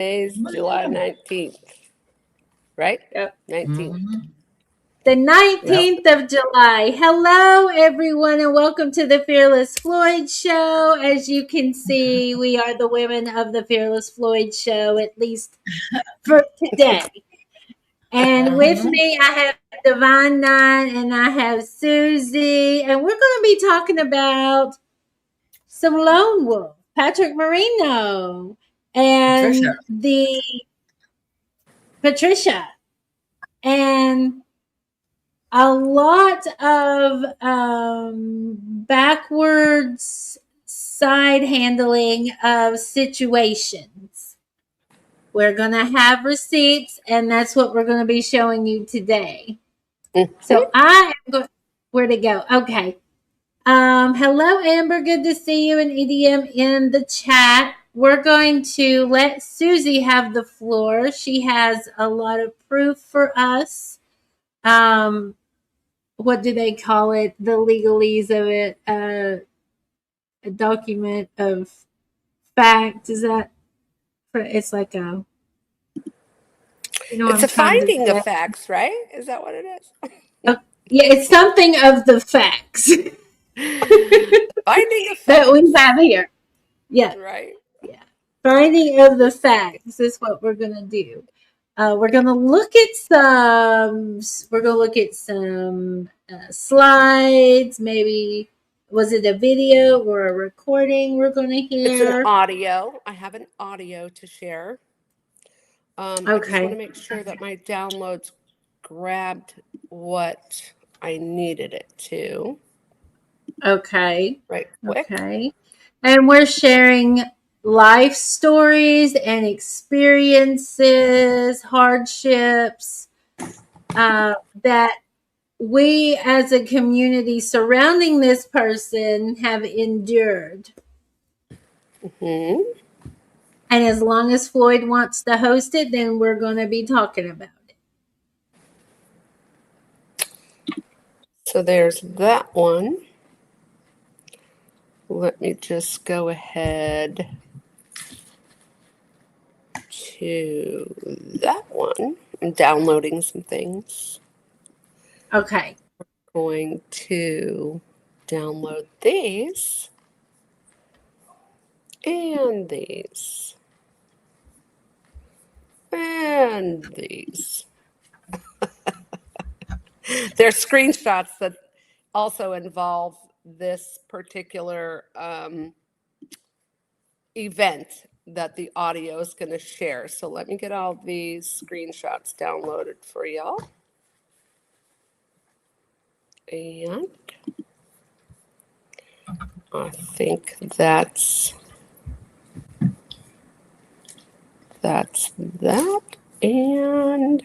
Today's July 19th, right? Yep. 19th. The 19th of July. Hello, everyone, and welcome to the Fearless Floyd Show. As you can see, we are the women of the Fearless Floyd Show, at least for today. And with me, I have Divine Nine and I have Susie, and we're going to be talking about some lone wolf, Patrick Moreno, and Patricia, and a lot of backwards side handling of situations. We're going to have receipts, and that's what we're going to be showing you today. So I am going, where to go? Okay. Hello, Amber. Good to see you and EDM in the chat. We're going to let Susie have the floor. She has a lot of proof for us. What do they call it? The legalese of it. A document of fact. Is that? It's like a. You know, it's a finding of facts, right? Is that what it is? Yeah, it's something of the facts. Finding of facts that we have here. Yeah. Right. Yeah. Finding of the facts is what we're gonna do. We're gonna look at some. We're gonna look at some slides. Maybe was it a video or a recording? We're gonna hear. It's an audio. I have an audio to share. I just want to make sure that my downloads grabbed what I needed it to. Okay. Right quick. Okay. And we're sharing life stories and experiences, hardships that we as a community surrounding this person have endured. Mm-hmm. And as long as Floyd wants to host it, then we're going to be talking about it. So there's that one. Let me just go ahead to that one. I'm downloading some things. Okay. We're going to download these and these and these. They're screenshots that also involve this particular event that the audio is going to share. So let me get all these screenshots downloaded for y'all. And I think that's that. And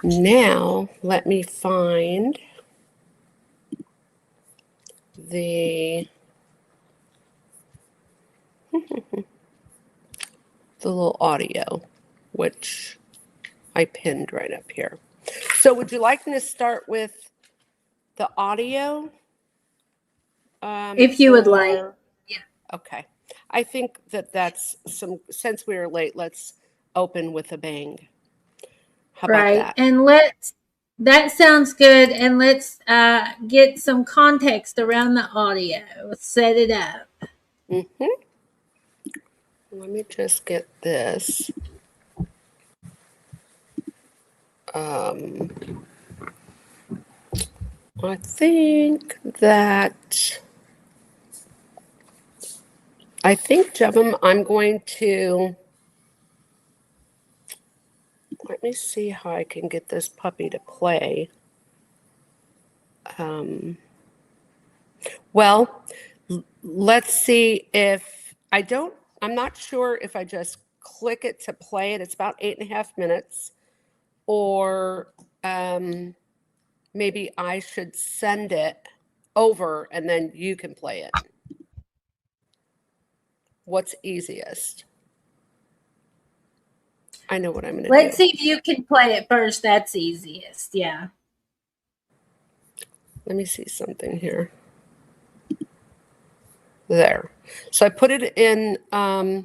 now let me find the little audio, which I pinned right up here. So would you like me to start with the audio? If you would like. Yeah. Okay. I think that's since we are late, let's open with a bang. How about that? And that sounds good. And let's get some context around the audio. Let's set it up. Mm-hmm. Let me just get this. I think, Jevem, I'm going to, let me see how I can get this puppy to play. Well, let's see if I'm not sure if I just click it to play it. It's about 8.5 minutes. Or maybe I should send it over and then you can play it. What's easiest? I know what I'm going to do. Let's see if you can play it first. That's easiest. Yeah. Let me see something here. There. So I put it in our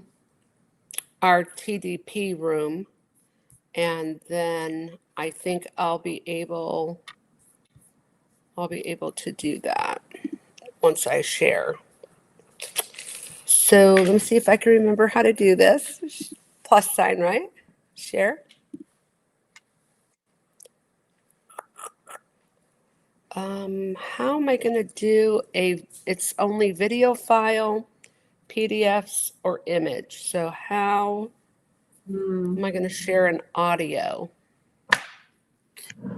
TDP room, and then I think I'll be able to do that once I share. So let me see if I can remember how to do this. Plus sign, right? Share. How am I going to do it's only video file, PDFs, or image. So how am I going to share an audio?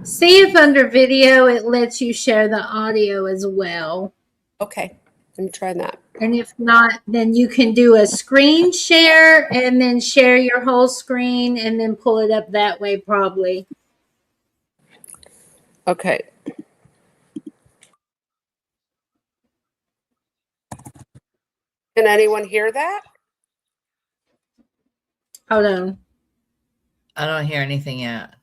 See if under video it lets you share the audio as well. Okay, let me try that. And if not, then you can do a screen share and then share your whole screen and then pull it up that way probably. Okay. Can anyone hear that? Hold on. I don't hear anything yet.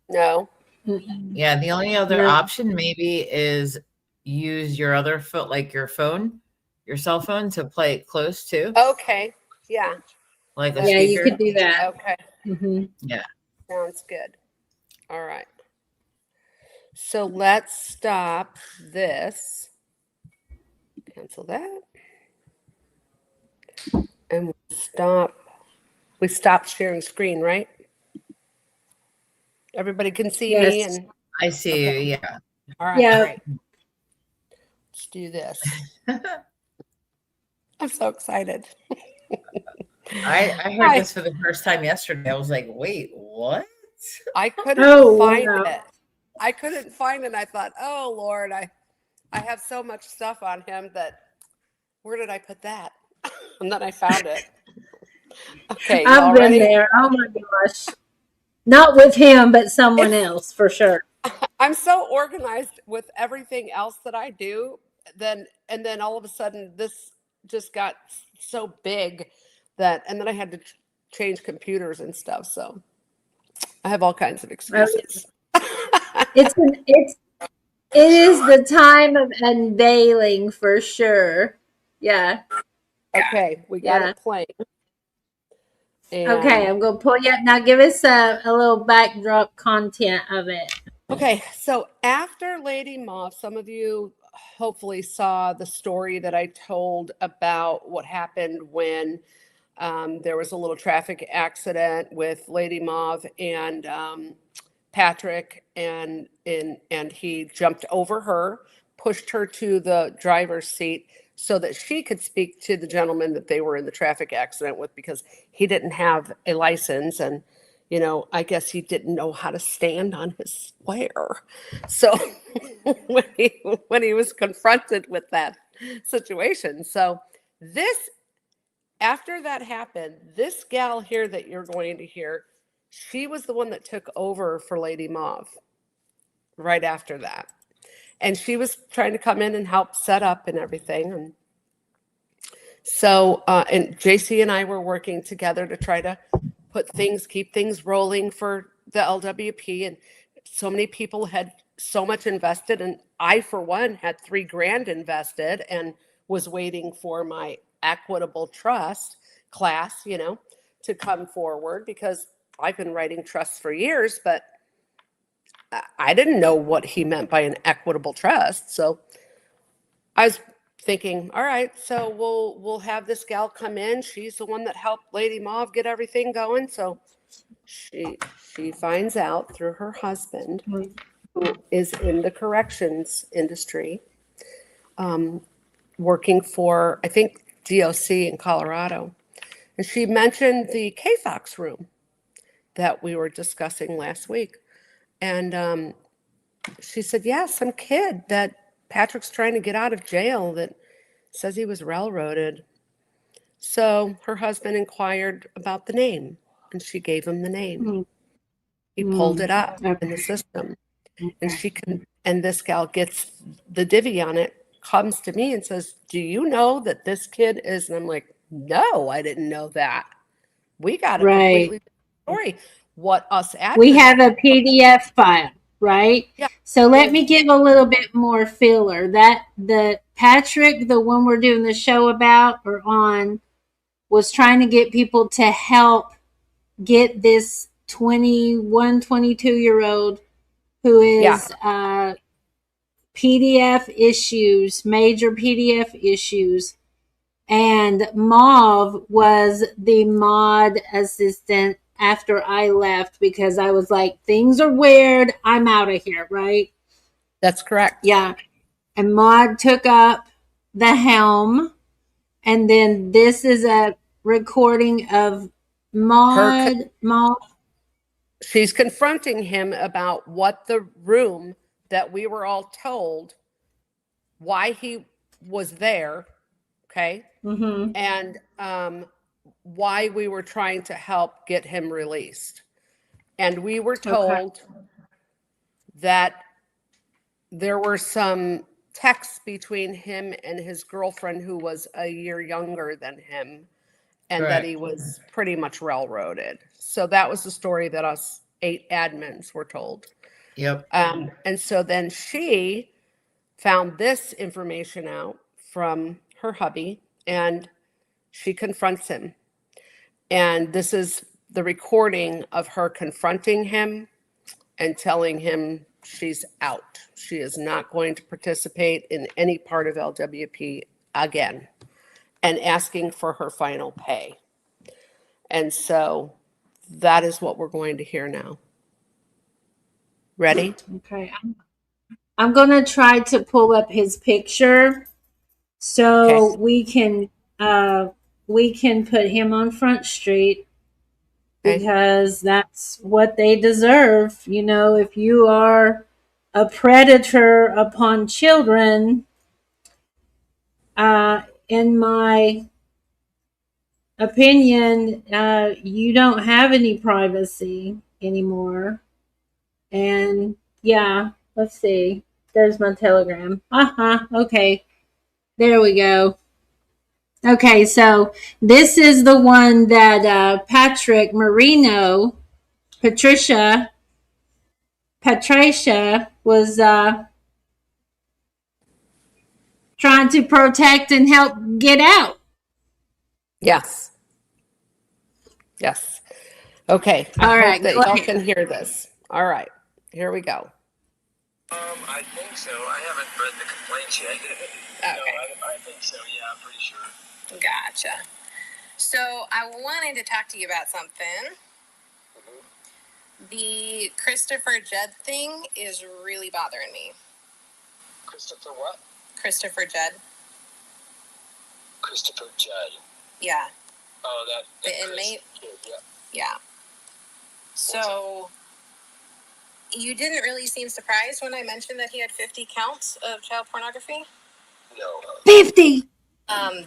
No. Yeah, the only other option maybe is use your other foot, like your phone, your cell phone, to play it close to. Okay. Yeah. Like a speaker. You could do that. Okay. Yeah. Sounds good. All right. So let's stop this. Cancel that. And we stopped sharing screen, right? Everybody can see me, and I see you. Yeah. All right. Yeah. Great. Let's do this. I'm so excited. I heard this for the first time yesterday. I was like, wait, what? I couldn't find it. I couldn't find it. I thought, oh Lord, I have so much stuff on him that where did I put that? And then I found it. Okay. I've been there. Oh my gosh. Not with him, but someone else for sure. I'm so organized with everything else that I do. And then all of a sudden this just got so big and then I had to change computers and stuff. So I have all kinds of excuses. It is the time of unveiling for sure. Yeah. Okay, we got it playing. Okay, I'm going to pull you up. Now give us a little backdrop content of it. Okay, so after Lady Mauve, some of you hopefully saw the story that I told about what happened when there was a little traffic accident with Lady Mauve and Patrick, and he jumped over her, pushed her to the driver's seat so that she could speak to the gentleman that they were in the traffic accident with, because he didn't have a license, and I guess he didn't know how to stand on his square. So when he was confronted with that situation, so after that happened, this gal here that you're going to hear, she was the one that took over for Lady Mauve right after that. And she was trying to come in and help set up and everything. And so, and JC and I were working together to try to keep things rolling for the LWP. And so many people had so much invested. And I, for one, had $3,000 invested and was waiting for my equitable trust class, to come forward, because I've been writing trusts for years, but I didn't know what he meant by an equitable trust. So I was thinking, all right, so we'll have this gal come in. She's the one that helped Lady Mauve get everything going. So she finds out through her husband, who is in the corrections industry, working for, I think, DOC in Colorado. And she mentioned the KFOX room that we were discussing last week. And she said, yeah, some kid that Patrick's trying to get out of jail that says he was railroaded. So her husband inquired about the name, and she gave him the name. He pulled it up in the system. And this gal gets the divvy on it, comes to me and says, do you know that this kid is? And I'm like, no, I didn't know that. We got a completely different story. We have a PDF file, right? Yeah. So let me give a little bit more filler. That the Patrick, the one we're doing the show about or on, was trying to get people to help get this 21, 22-year-old who is PDF issues, major PDF issues. And Mauve was the mod assistant after I left because I was like, things are weird. I'm out of here, right? That's correct. Yeah. And Maud took up the helm. And then this is a recording of Maud. She's confronting him about what the room that we were all told, why he was there, okay? Mm-hmm. And why we were trying to help get him released. And we were told that there were some texts between him and his girlfriend who was a year younger than him, and that he was pretty much railroaded. So that was the story that us 8 admins were told. Yep. And so then she found this information out from her hubby, and she confronts him. And this is the recording of her confronting him and telling him she's out. She is not going to participate in any part of LWP again, and asking for her final pay. And so that is what we're going to hear now. Ready? Okay. I'm going to try to pull up his picture so we can put him on Front Street because that's what they deserve. You know, if you are a predator upon children, in my opinion, you don't have any privacy anymore. And yeah, let's see. There's my telegram. Okay. There we go. Okay, so this is the one that Patrick Moreno, Patricia was trying to protect and help get out. Yes. Yes. Okay. I hope that y'all can hear this. All right. Here we go. I think so. I haven't read the complaints yet. Okay. No, I think so. Yeah, I'm pretty sure. Gotcha. So I wanted to talk to you about something. The Christopher Judd thing is really bothering me. Christopher what? Christopher Judd. Christopher Judd. Yeah. Oh, that the inmate. Kid, yeah. Yeah. So you didn't really seem surprised when I mentioned that he had 50 counts of child pornography? No. 50.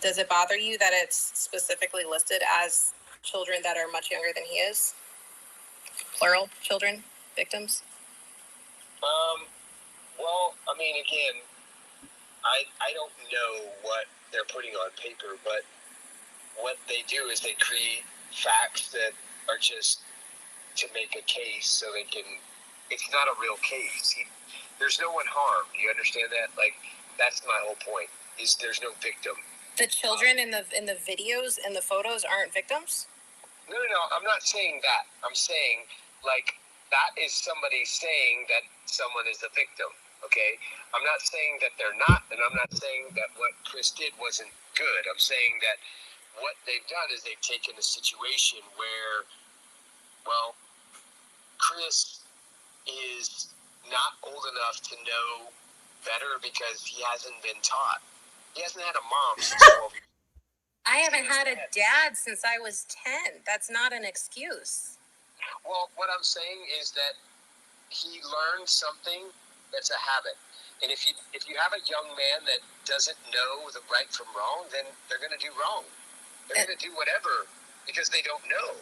Does it bother you that it's specifically listed as children that are much younger than he is? Plural children, victims? Well, I mean, again, I don't know what they're putting on paper, but what they do is they create facts that are just to make a case so they can, it's not a real case. There's no one harmed. You understand that? Like, that's my whole point, is there's no victim. The children in the videos and the photos aren't victims? No, I'm not saying that. I'm saying, like, that is somebody saying that someone is a victim, okay? I'm not saying that they're not, and I'm not saying that what Chris did wasn't good. I'm saying that what they've done is they've taken a situation where, well, Chris is not old enough to know better because he hasn't been taught. He hasn't had a mom since 12 years. I haven't had a dad since I was 10. That's not an excuse. Well, what I'm saying is that he learned something that's a habit. And if you have a young man that doesn't know the right from wrong, then they're going to do wrong. They're going to do whatever because they don't know.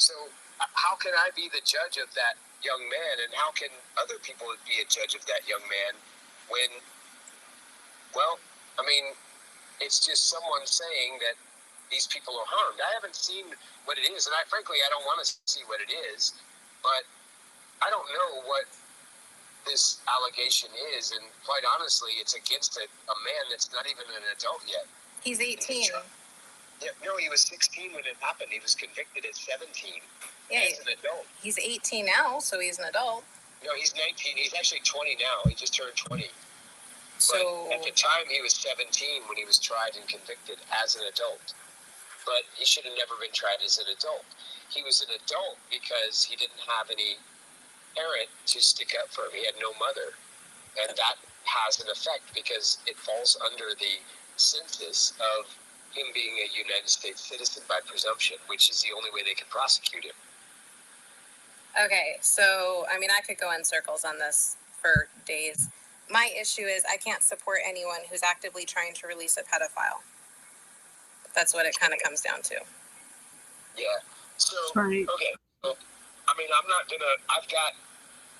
So how can I be the judge of that young man, and how can other people be a judge of that young man when, well, I mean, it's just someone saying that these people are harmed. I haven't seen what it is, and frankly, I don't want to see what it is, but I don't know what this allegation is, and quite honestly, it's against a man that's not even an adult yet. He's 18. Yeah, no, he was 16 when it happened. He was convicted at 17 Yeah, as an adult. he's 18 now, so he's an adult. No, he's 19. He's actually 20 now. He just turned 20. So But at the time, he was 17 when he was tried and convicted as an adult. But he should have never been tried as an adult. He was an adult because he didn't have any parent to stick up for him. He had no mother. And that has an effect because it falls under the census of him being a United States citizen by presumption, which is the only way they can prosecute him. okay, so I mean, I could go in circles on this for days. My issue is I can't support anyone who's actively trying to release a pedophile. That's what it kind of comes down to. Yeah. So, Right. okay. So, I mean, I've got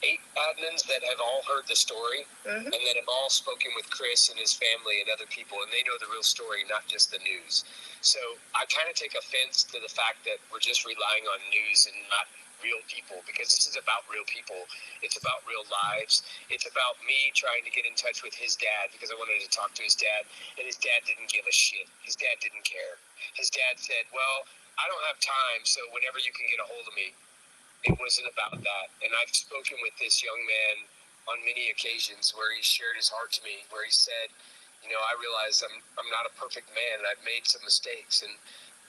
8 admins that have all heard the story Mm-hmm. and that have all spoken with Chris and his family and other people, and they know the real story, not just the news. So I kind of take offense to the fact that we're just relying on news and not real people, because this is about real people. It's about real lives. It's about me trying to get in touch with his dad because I wanted to talk to his dad, and his dad didn't give a shit. His dad didn't care. His dad said, well, I don't have time, so whenever you can get a hold of me. It wasn't about that. And I've spoken with this young man on many occasions where he shared his heart to me, where he said, you know, I realize I'm not a perfect man and I've made some mistakes. And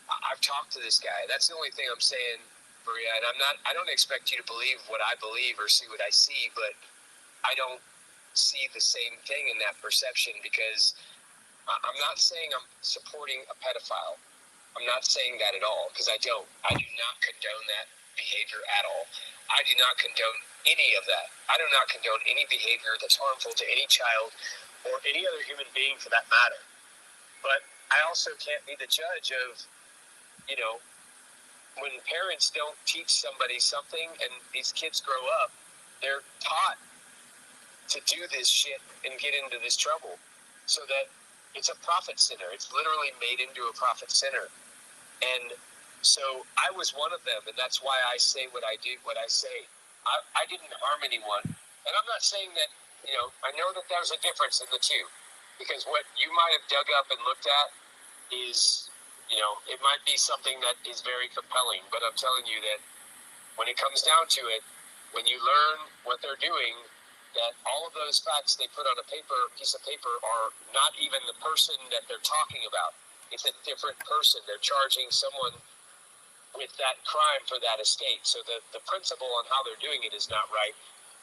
I've talked to this guy. That's the only thing I'm saying, Maria. And I don't expect you to believe what I believe or see what I see, but I don't see the same thing in that perception, because I'm not saying I'm supporting a pedophile. I'm not saying that at all, because I don't. I do not condone that behavior at all. I do not condone any of that. I do not condone any behavior that's harmful to any child or any other human being for that matter. But I also can't be the judge of, you know, when parents don't teach somebody something and these kids grow up, they're taught to do this shit and get into this trouble, so that it's a profit center. It's literally made into a profit center. And so I was one of them, and that's why I say what I do, what I say. I didn't harm anyone. And I'm not saying that, you know, I know that there's a difference in the two, because what you might have dug up and looked at is, you know, it might be something that is very compelling, but I'm telling you that when it comes down to it, when you learn what they're doing, that all of those facts they put on a piece of paper are not even the person that they're talking about. It's a different person. They're charging someone with that crime for that estate. So the principle on how they're doing it is not right.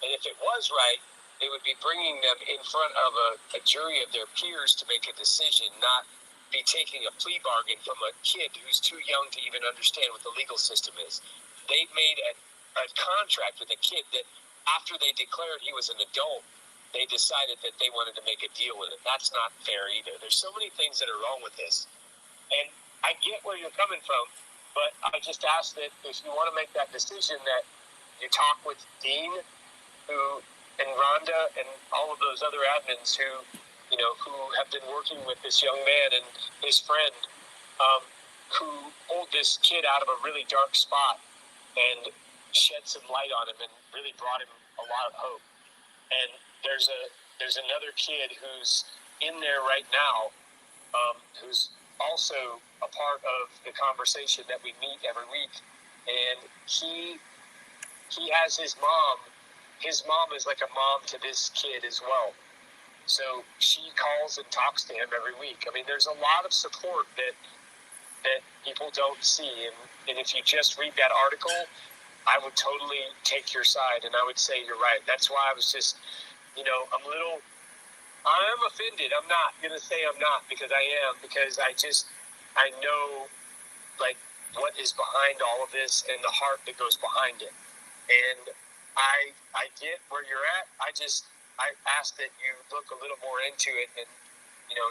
And if it was right, they would be bringing them in front of a jury of their peers to make a decision, not be taking a plea bargain from a kid who's too young to even understand what the legal system is. They made a contract with a kid that after they declared he was an adult, they decided that they wanted to make a deal with it. That's not fair either. There's so many things that are wrong with this. And I get where you're coming from, but I just ask that if you want to make that decision, that you talk with Dean, and Rhonda, and all of those other admins who have been working with this young man and his friend, who pulled this kid out of a really dark spot and shed some light on him and really brought him a lot of hope. And there's another kid who's in there right now, who's also a part of the conversation that we meet every week, and he has his mom. His mom is like a mom to this kid as well, so she calls and talks to him every week. I mean, there's a lot of support that people don't see, and if you just read that article, I would totally take your side, and I would say you're right. That's why I was just, I am offended. I'm not going to say I'm not, because I am, because I know, like, what is behind all of this and the heart that goes behind it. And I get where you're at. I ask that you look a little more into it and,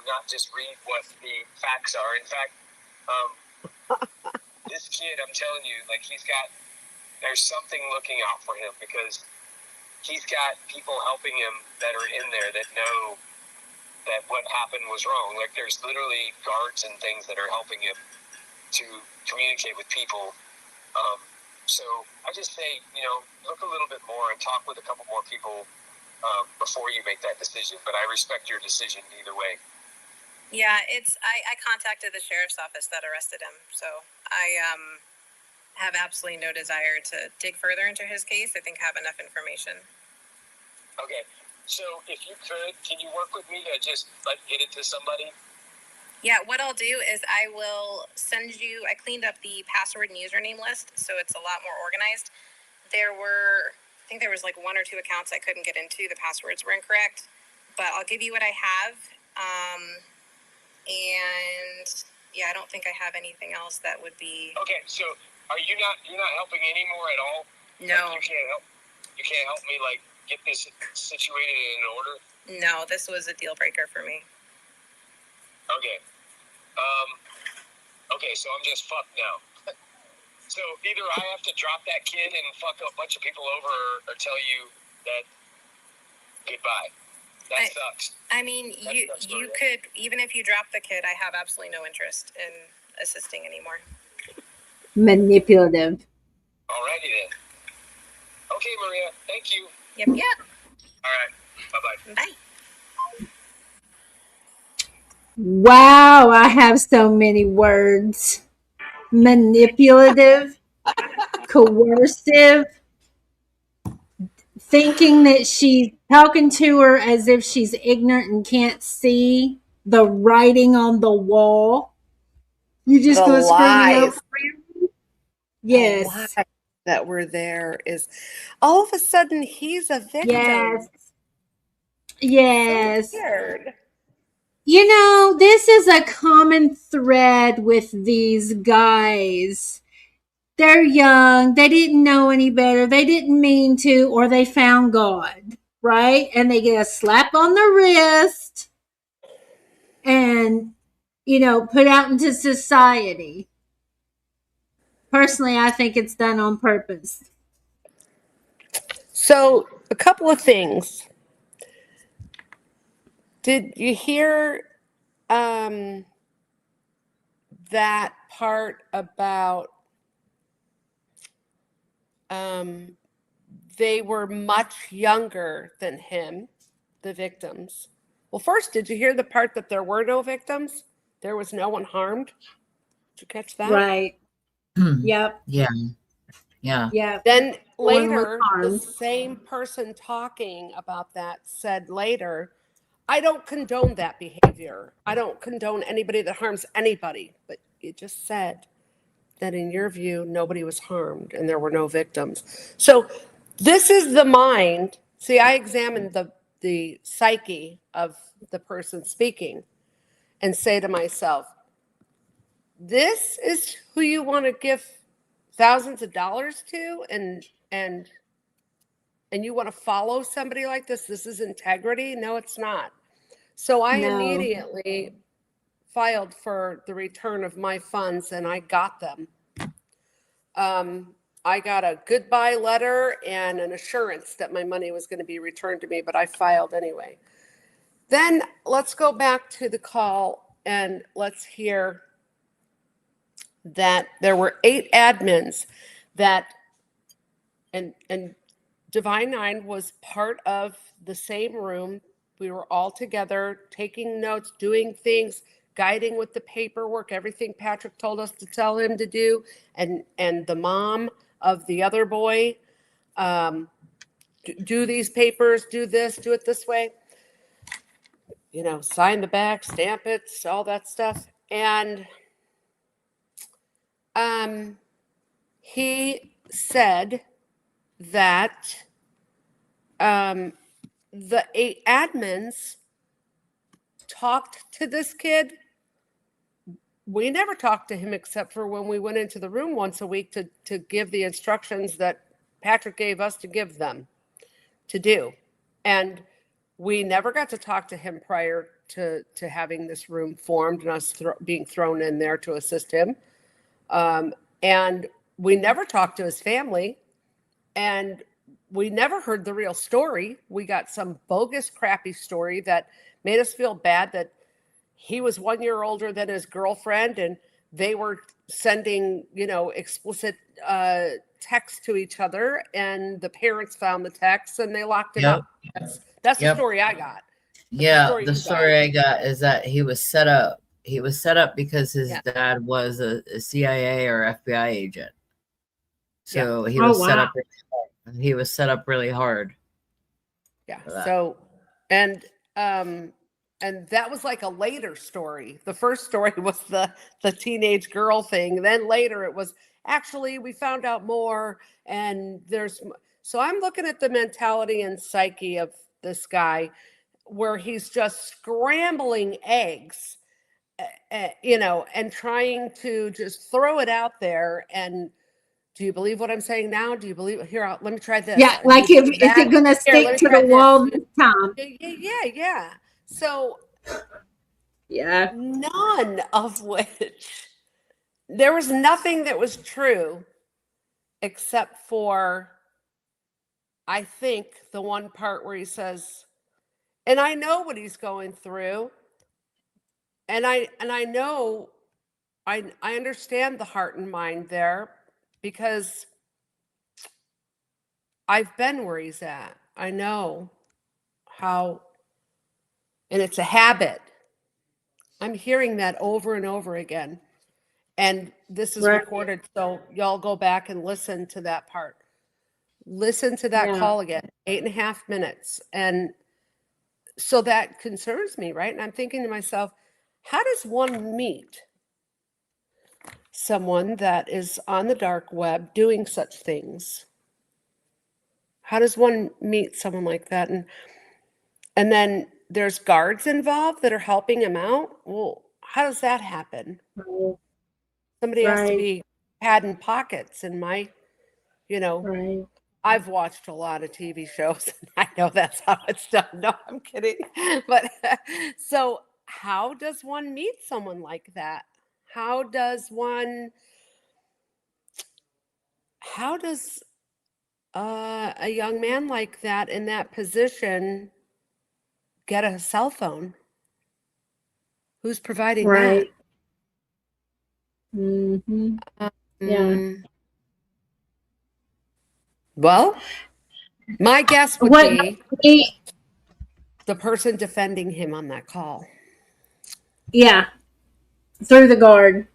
not just read what the facts are. In fact, this kid, I'm telling you, like, there's something looking out for him, because he's got people helping him that are in there that know that what happened was wrong. Like, there's literally guards and things that are helping him to communicate with people. So I just say, look a little bit more and talk with a couple more people before you make that decision. But I respect your decision either way. Yeah, I contacted the sheriff's office that arrested him, so I have absolutely no desire to dig further into his case. I think I have enough information. Okay, so if you could, can you work with me to just like get it to somebody? Yeah, what I'll do is I will send you, I cleaned up the password and username list, so it's a lot more organized. I think there was like 1 or 2 accounts I couldn't get into. The passwords were incorrect, but I'll give you what I have. And yeah, I don't think I have anything else that would be. Okay, so you're not helping anymore at all? No. Like you can't help me like get this situated in order? No, this was a deal breaker for me. Okay. Okay, so I'm just fucked now. So either I have to drop that kid and fuck a bunch of people over or tell you that goodbye. That sucks. I mean, you could, even if you drop the kid, I have absolutely no interest in assisting anymore. Manipulative. Alrighty then. Okay, Maria. Thank you. Yep. All right. Bye-bye. Bye. Wow, I have so many words. Manipulative, coercive, thinking that she's talking to her as if she's ignorant and can't see the writing on the wall. You just The go screaming lies. over. Yes. The lies that were there is all of a sudden he's a victim. Yes. Yes. So weird. You know, this is a common thread with these guys. They're young. They didn't know any better. They didn't mean to, or they found God, right? And they get a slap on the wrist and, you know, put out into society. Personally, I think it's done on purpose. So, a couple of things. Did you hear that part about they were much younger than him, the victims? Well, first, did you hear the part that there were no victims? There was no one harmed? Did you catch that? Right. Yep. Yeah. Yeah. Yep. Then One was later, the harmed. same person talking about that said later, I don't condone that behavior. I don't condone anybody that harms anybody. But you just said that in your view, nobody was harmed and there were no victims. So this is the mind. See, I examined the psyche of the person speaking and say to myself, this is who you want to give thousands of dollars to and you want to follow somebody like this? This is integrity? No, it's not. So I immediately filed for the return of my funds and I got them. I got a goodbye letter and an assurance that my money was going to be returned to me, but I filed anyway. Then let's go back to the call and let's hear that there were 8 admins that, and Divine Nine was part of the same room. We were all together, taking notes, doing things, guiding with the paperwork, everything Patrick told us to tell him to do. And the mom of the other boy, do these papers, do this, do it this way. You know, sign the back, stamp it, all that stuff. And he said that the 8 admins talked to this kid. We never talked to him except for when we went into the room once a week to give the instructions that Patrick gave us to give them to do. And we never got to talk to him prior to having this room formed and us being thrown in there to assist him. And we never talked to his family. And we never heard the real story. We got some bogus, crappy story that made us feel bad that he was 1 year older than his girlfriend and they were sending, you know, explicit text to each other, and the parents found the text and they locked him Yep. up. That's the Yep. story I got. Yeah, story the you story I got is that he was set up. He was set up because his dad was a CIA or FBI agent. So he was set up. He was set up really hard. Yeah. So, and that was like a later story. The first story was the teenage girl thing. Then later it was actually we found out more, and so I'm looking at the mentality and psyche of this guy, where he's just scrambling eggs, and trying to just throw it out there. And do you believe what I'm saying now? Do you believe here? Let me try this. Yeah, like is it going to stick to the wall this time? Yeah. So, yeah, none of which there was nothing that was true, except for I think the one part where he says, and I know what he's going through. And I know, I understand the heart and mind there, because I've been where he's at. I know how, and it's a habit. I'm hearing that over and over again. And this is recorded, so y'all go back and listen to that part. Listen to that call again, 8.5 minutes. And so that concerns me, right? And I'm thinking to myself, how does one meet someone that is on the dark web doing such things? How does one meet someone like that? And then there's guards involved that are helping him out. Well, how does that happen? Somebody has to be padding pockets in my, I've watched a lot of TV shows, and I know that's how it's done. No, I'm kidding. But so how does one meet someone like that? How does a young man like that in that position get a cell phone? Who's providing that? Mm-hmm. Yeah. Well, my guess would be the person defending him on that call. Yeah. Through the guard.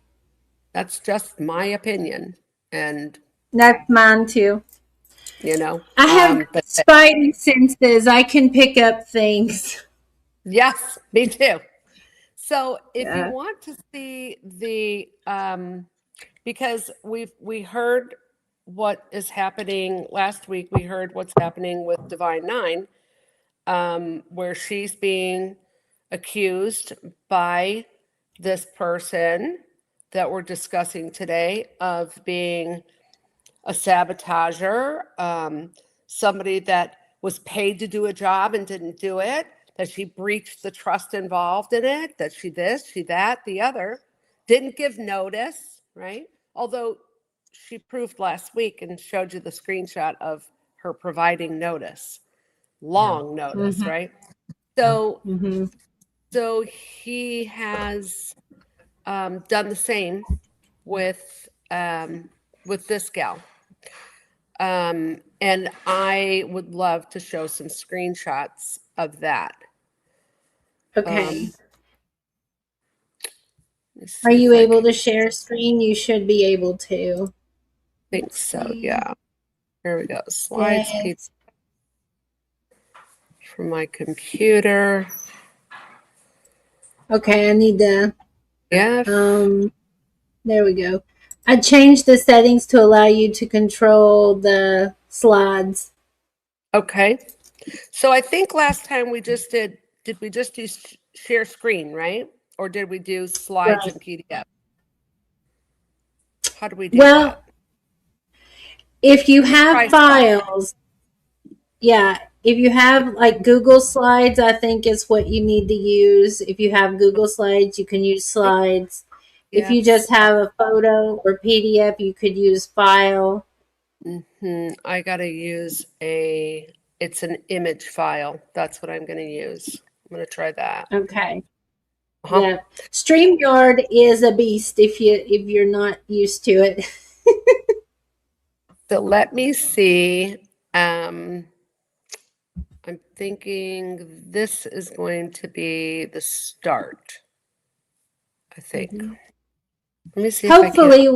That's just my opinion. And that's mine too. I have spidey senses. I can pick up things. Yes, me too. So if you want to see the, because we heard what is happening last week, we heard what's happening with Divine Nine, where she's being accused by this person that we're discussing today of being a sabotager, somebody that was paid to do a job and didn't do it, that she breached the trust involved in it, that she this, she that, the other, didn't give notice, right? Although she proved last week and showed you the screenshot of her providing notice, long notice, right? So, so he has done the same with this gal. And I would love to show some screenshots of that. Okay. Are you able to share screen? You should be able to. I think so, yeah. Here we go. Slides from my computer. Okay, I need to. Yeah. There we go. I changed the settings to allow you to control the slides. Okay. So I think last time we just did we just do share screen, right? Or did we do slides and PDF? How do we do that? If you have files, if you have like Google Slides, I think is what you need to use. If you have Google Slides, you can use slides. Yes. If you just have a photo or PDF, you could use file. I got to use it's an image file. That's what I'm going to use. I'm going to try that. Okay. Yeah. StreamYard is a beast if you're not used to it. So let me see. I'm thinking this is going to be the start, I think. Let me see if I can. Hopefully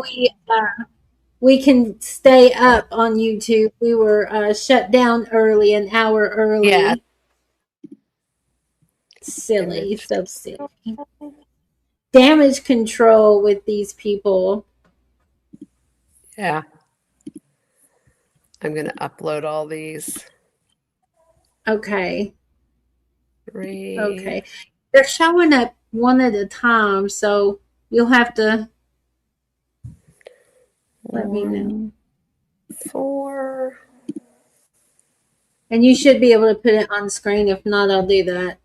we can stay up on YouTube. We were shut down early, an hour early. Yeah. Silly, so silly. Damage control with these people. Yeah. I'm going to upload all these. Okay. 3. Okay. They're showing up one at a time, so you'll have to let me know. 4. And you should be able to put it on screen. If not, I'll do that.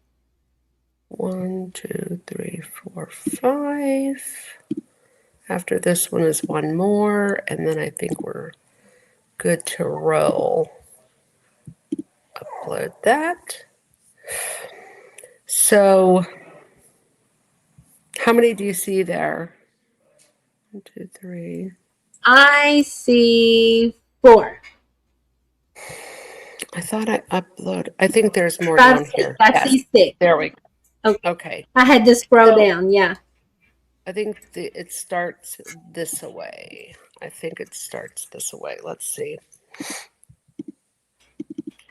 1, 2, 3, 4, 5. After this one is one more, and then I think we're good to roll. Upload that. So, how many do you see there? 1, 2, 3. I see 4. I thought I uploaded. I think there's more I down here. I see 6. There we go. Okay. Okay. I had to scroll So- down. Yeah. I think it starts this away. I think it starts this away. Let's see.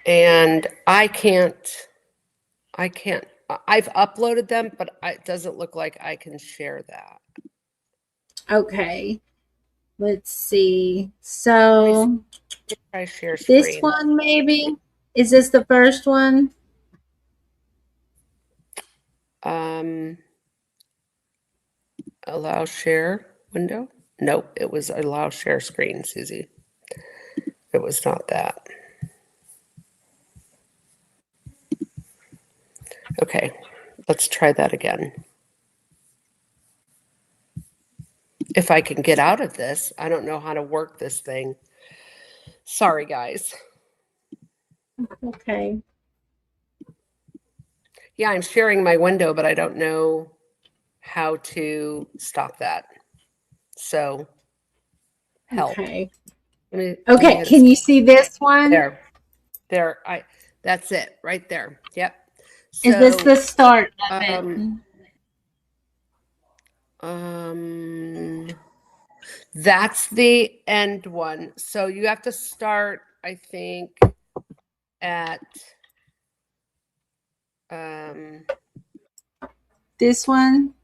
And I can't. I've uploaded them, but it doesn't look like I can share that. Okay. Let's see. So Try share screen. this one maybe? Is this the first one? Allow share window? Nope, it was allow share screen, Susie. It was not that. Okay, let's try that again. If I can get out of this, I don't know how to work this thing. Sorry, guys. Okay. Yeah, I'm sharing my window, but I don't know how to stop that. So, help. Okay. Let me Okay. hit Can you see this one? there? That's it right there. Yep. Is this So, the start of it? That's the end one. So you have to start, I think, at This one?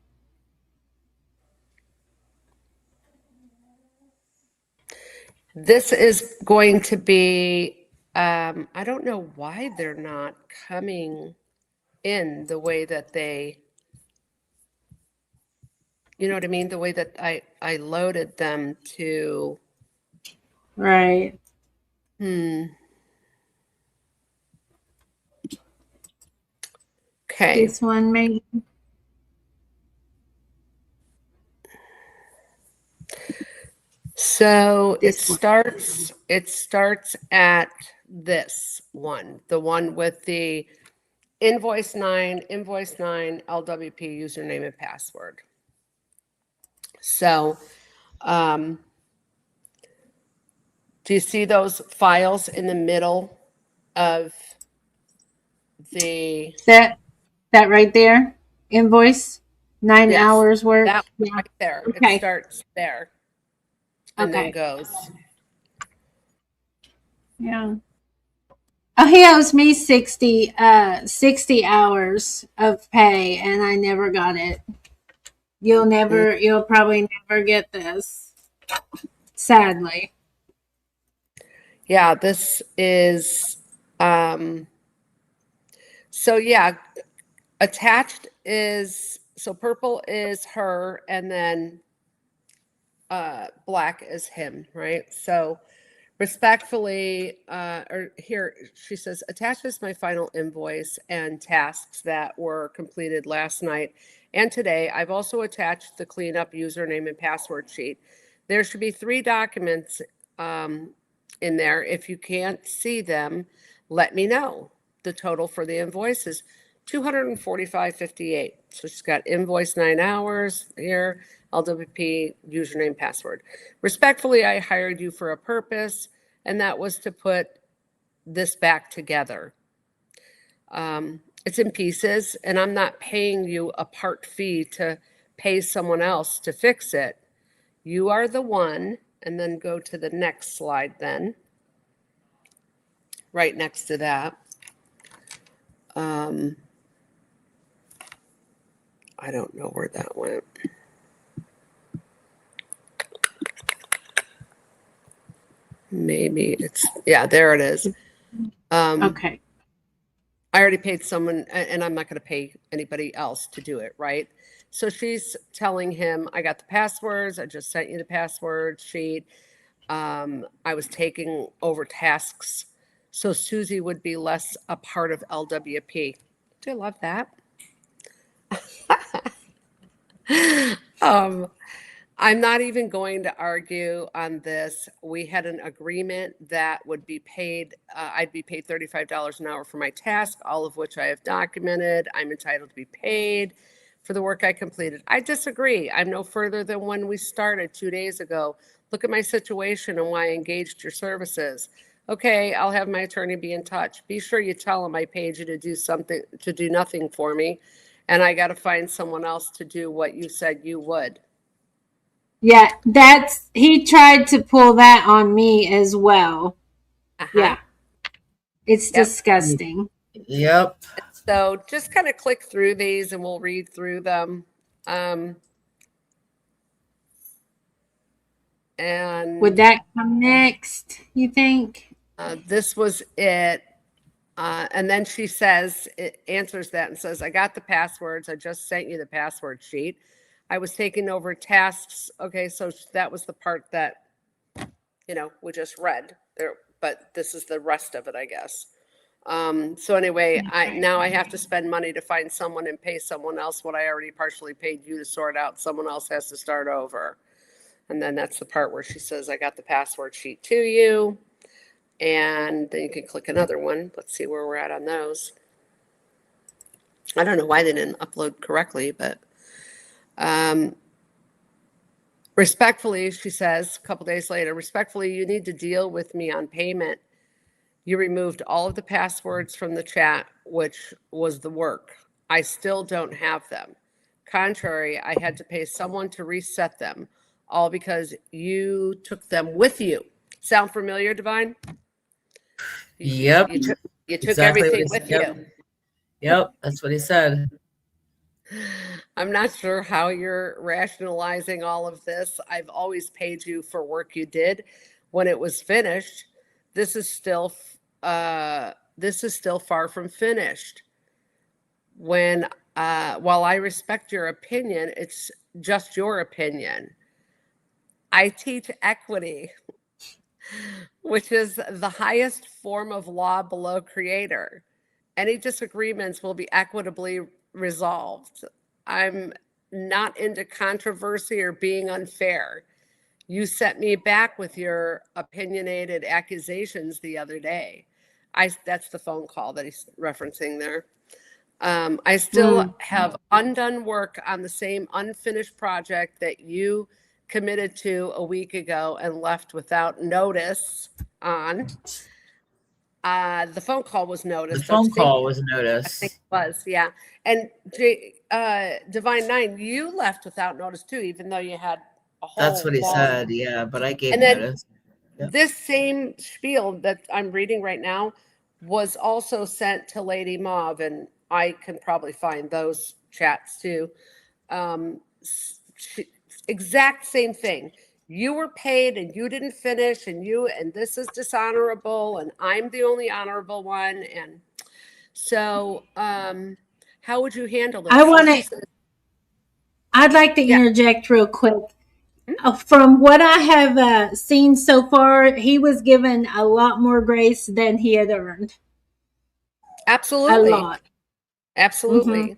this is going to be I don't know why they're not coming in the way that they, you know what I mean? The way that I loaded them to. Right. Okay. This one maybe? So This one. it starts at this one, the one with the invoice 9 LWP username and password. So, do you see those files in the middle of the That right there? Invoice? 9 Yes, hours work? that Yeah. right there? Okay. It starts there and then goes. Yeah. Oh, he owes me 60 hours of pay and I never got it. You'll probably never get this. Sadly. Yeah, this is so yeah, attached is, so purple is her and then black is him, right? So respectfully, or here she says, attached is my final invoice and tasks that were completed last night and today. I've also attached the cleanup username and password sheet. There should be 3 documents in there. If you can't see them, let me know. The total for the invoice is $245.58. So she's got invoice 9 hours here, LWP username password. Respectfully, I hired you for a purpose. and that was to put this back together. It's in pieces, and I'm not paying you a part fee to pay someone else to fix it. You are the one, and then go to the next slide then. Right next to that. I don't know where that went. Maybe it's, yeah, there it is. Okay. I already paid someone, and I'm not going to pay anybody else to do it, right? So she's telling him, I got the passwords. I just sent you the password sheet. I was taking over tasks so Susie would be less a part of LWP. Do you love that? I'm not even going to argue on this. We had an agreement that would be paid, I'd be paid $35 an hour for my task, all of which I have documented. I'm entitled to be paid for the work I completed. I disagree. I'm no further than when we started 2 days ago. Look at my situation and why I engaged your services. Okay, I'll have my attorney be in touch. Be sure you tell him I paid you to do something, to do nothing for me, and I got to find someone else to do what you said you would. Yeah, he tried to pull that on me as well. Yeah. It's disgusting. Yep. So just kind of click through these and we'll read through them. And would that come next, you think? This was it. And then she says, it answers that and says, I got the passwords. I just sent you the password sheet. I was taking over tasks. Okay, so that was the part that, you know, we just read there, but this is the rest of it, I guess. So anyway, now I have to spend money to find someone and pay someone else what I already partially paid you to sort out. Someone else has to start over. And then that's the part where she says, I got the password sheet to you. And then you can click another one. Let's see where we're at on those. I don't know why they didn't upload correctly, but respectfully, she says, a couple days later, respectfully, you need to deal with me on payment. You removed all of the passwords from the chat, which was the work. I still don't have them. Contrary, I had to pay someone to reset them, all because you took them with you. Sound familiar, Divine? Yep. You took Exactly everything with you. Yep, that's what he said. I'm not sure how you're rationalizing all of this. I've always paid you for work you did when it was finished. This is still far from finished. While I respect your opinion, it's just your opinion. I teach equity, which is the highest form of law below creator. Any disagreements will be equitably resolved. I'm not into controversy or being unfair. You set me back with your opinionated accusations the other day. That's the phone call that he's referencing there. I still have undone work on the same unfinished project that you committed to a week ago and left without notice on. The phone call was noticed. The phone call was I noticed. think it was, yeah. And Divine Nine, you left without notice too, even though you had a whole That's what he long- said, yeah, but I gave And then notice. Yep. This same spiel that I'm reading right now was also sent to Lady Mauve, and I can probably find those chats too. Exact same thing. You were paid and you didn't finish, and this is dishonorable, and I'm the only honorable one. And so, how would you handle this? I'd like to interject real quick. From what I have seen so far, he was given a lot more grace than he had earned. Absolutely. A lot. Absolutely. Mm-hmm.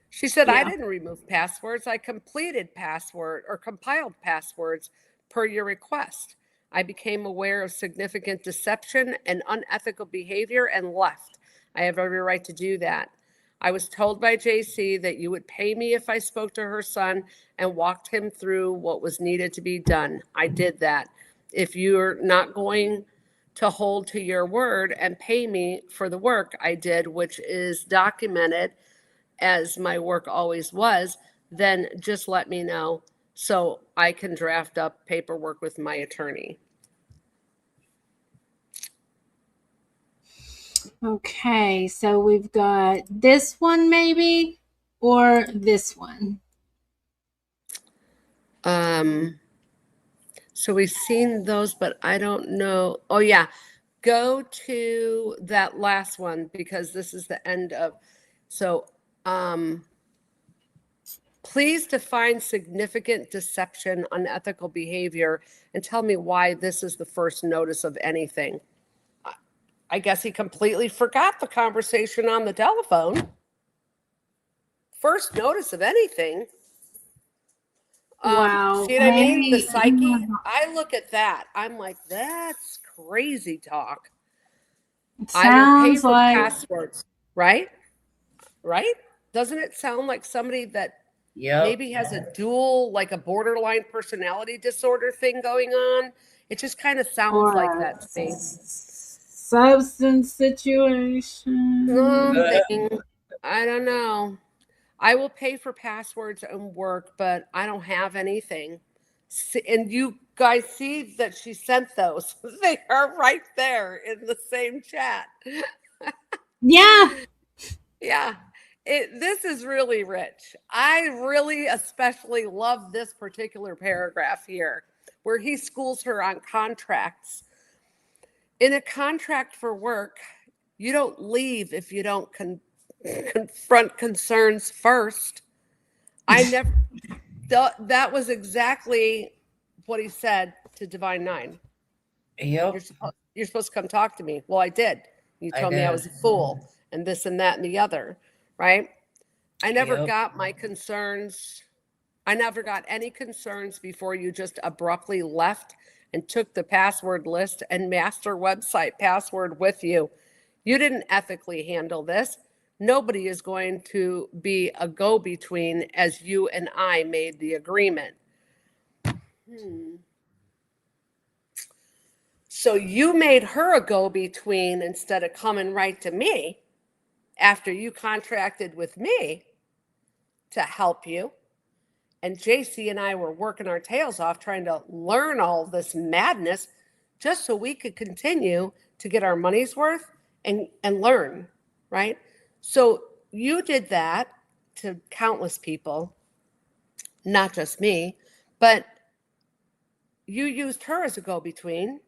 She said, I didn't remove passwords. I completed compiled passwords per your request. I became aware of significant deception and unethical behavior and left. I have every right to do that. I was told by JC that you would pay me if I spoke to her son and walked him through what was needed to be done. I did that. If you're not going to hold to your word and pay me for the work I did, which is documented as my work always was, then just let me know so I can draft up paperwork with my attorney. Okay, so we've got this one maybe, or this one. So we've seen those, but I don't know. Oh yeah, go to that last one because this is the end of. So, please define significant deception, unethical behavior, and tell me why this is the first notice of anything. I guess he completely forgot the conversation on the telephone. First notice of anything. Wow. See what I mean? The psyche. I look at that. I'm like, that's crazy talk. I will pay for passwords, right? Right? Doesn't it sound like somebody that maybe has a dual, like a borderline personality disorder thing going on? It just kind of sounds like that to me. Substance situation. Something. I don't know. I will pay for passwords and work, but I don't have anything. And you guys see that she sent those. They are right there in the same chat. Yeah. Yeah. This is really rich. I really especially love this particular paragraph here where he schools her on contracts. In a contract for work, you don't leave if you don't confront concerns first. I never, that was exactly what he said to Divine Nine. Yep. You're supposed to come talk to me. Well, I did. You told me I was a fool and this and that and the other, right? I never got my concerns. I never got any concerns before you just abruptly left and took the password list and master website password with you. You didn't ethically handle this. Nobody is going to be a go-between as you and I made the agreement. So you made her a go-between instead of coming right to me after you contracted with me to help you. And JC and I were working our tails off trying to learn all this madness just so we could continue to get our money's worth and learn, right? So you did that to countless people, not just me, but you used her as a go-between.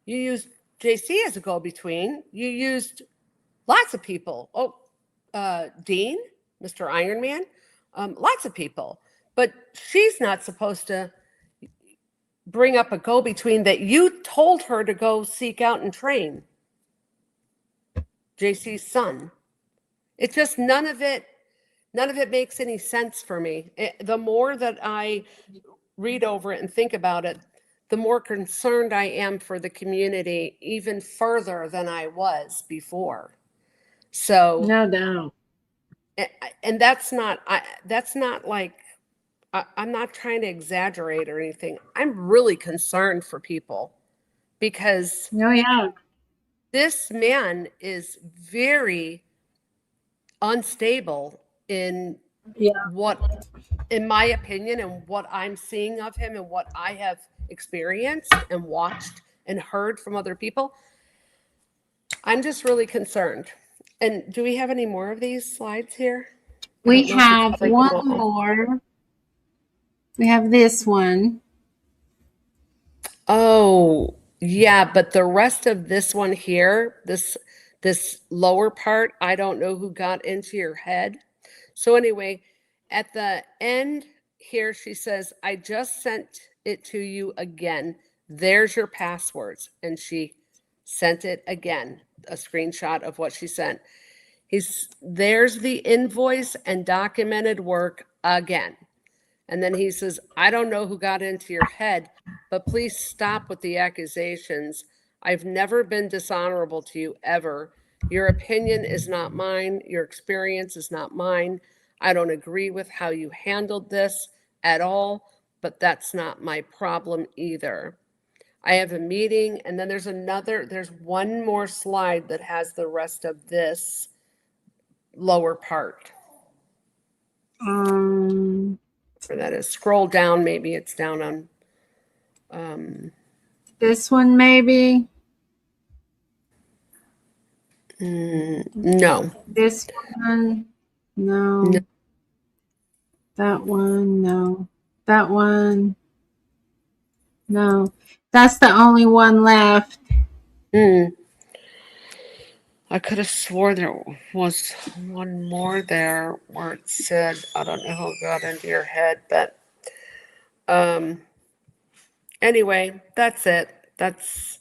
You used JC as a go-between. You used lots of people. Dean, Mr. Ironman, lots of people. But she's not supposed to bring up a go-between that you told her to go seek out and train. JC's son. It's just none of it makes any sense for me. The more that I read over it and think about it, the more concerned I am for the community even further than I was before. So no doubt. And that's not like, I'm not trying to exaggerate or anything. I'm really concerned for people because this man is very unstable in what, in my opinion, and what I'm seeing of him and what I have experienced and watched and heard from other people. I'm just really concerned. And do we have any more of these slides here? We have one more. We have this one. Oh, yeah, but the rest of this one here, this lower part, I don't know who got into your head. So anyway, at the end here, she says, I just sent it to you again. There's your passwords. And she sent it again, a screenshot of what she sent. There's the invoice and documented work again. And then he says, I don't know who got into your head, but please stop with the accusations. I've never been dishonorable to you ever. Your opinion is not mine. Your experience is not mine. I don't agree with how you handled this at all, but that's not my problem either. I have a meeting, and then there's one more slide that has the rest of this lower part. Where that is. Scroll down, maybe it's down on this one maybe. no. This one, no. No. That one, no. That one, no. That's the only one left. I could have swore there was one more there where it said, I don't know who got into your head, but anyway, that's it. That's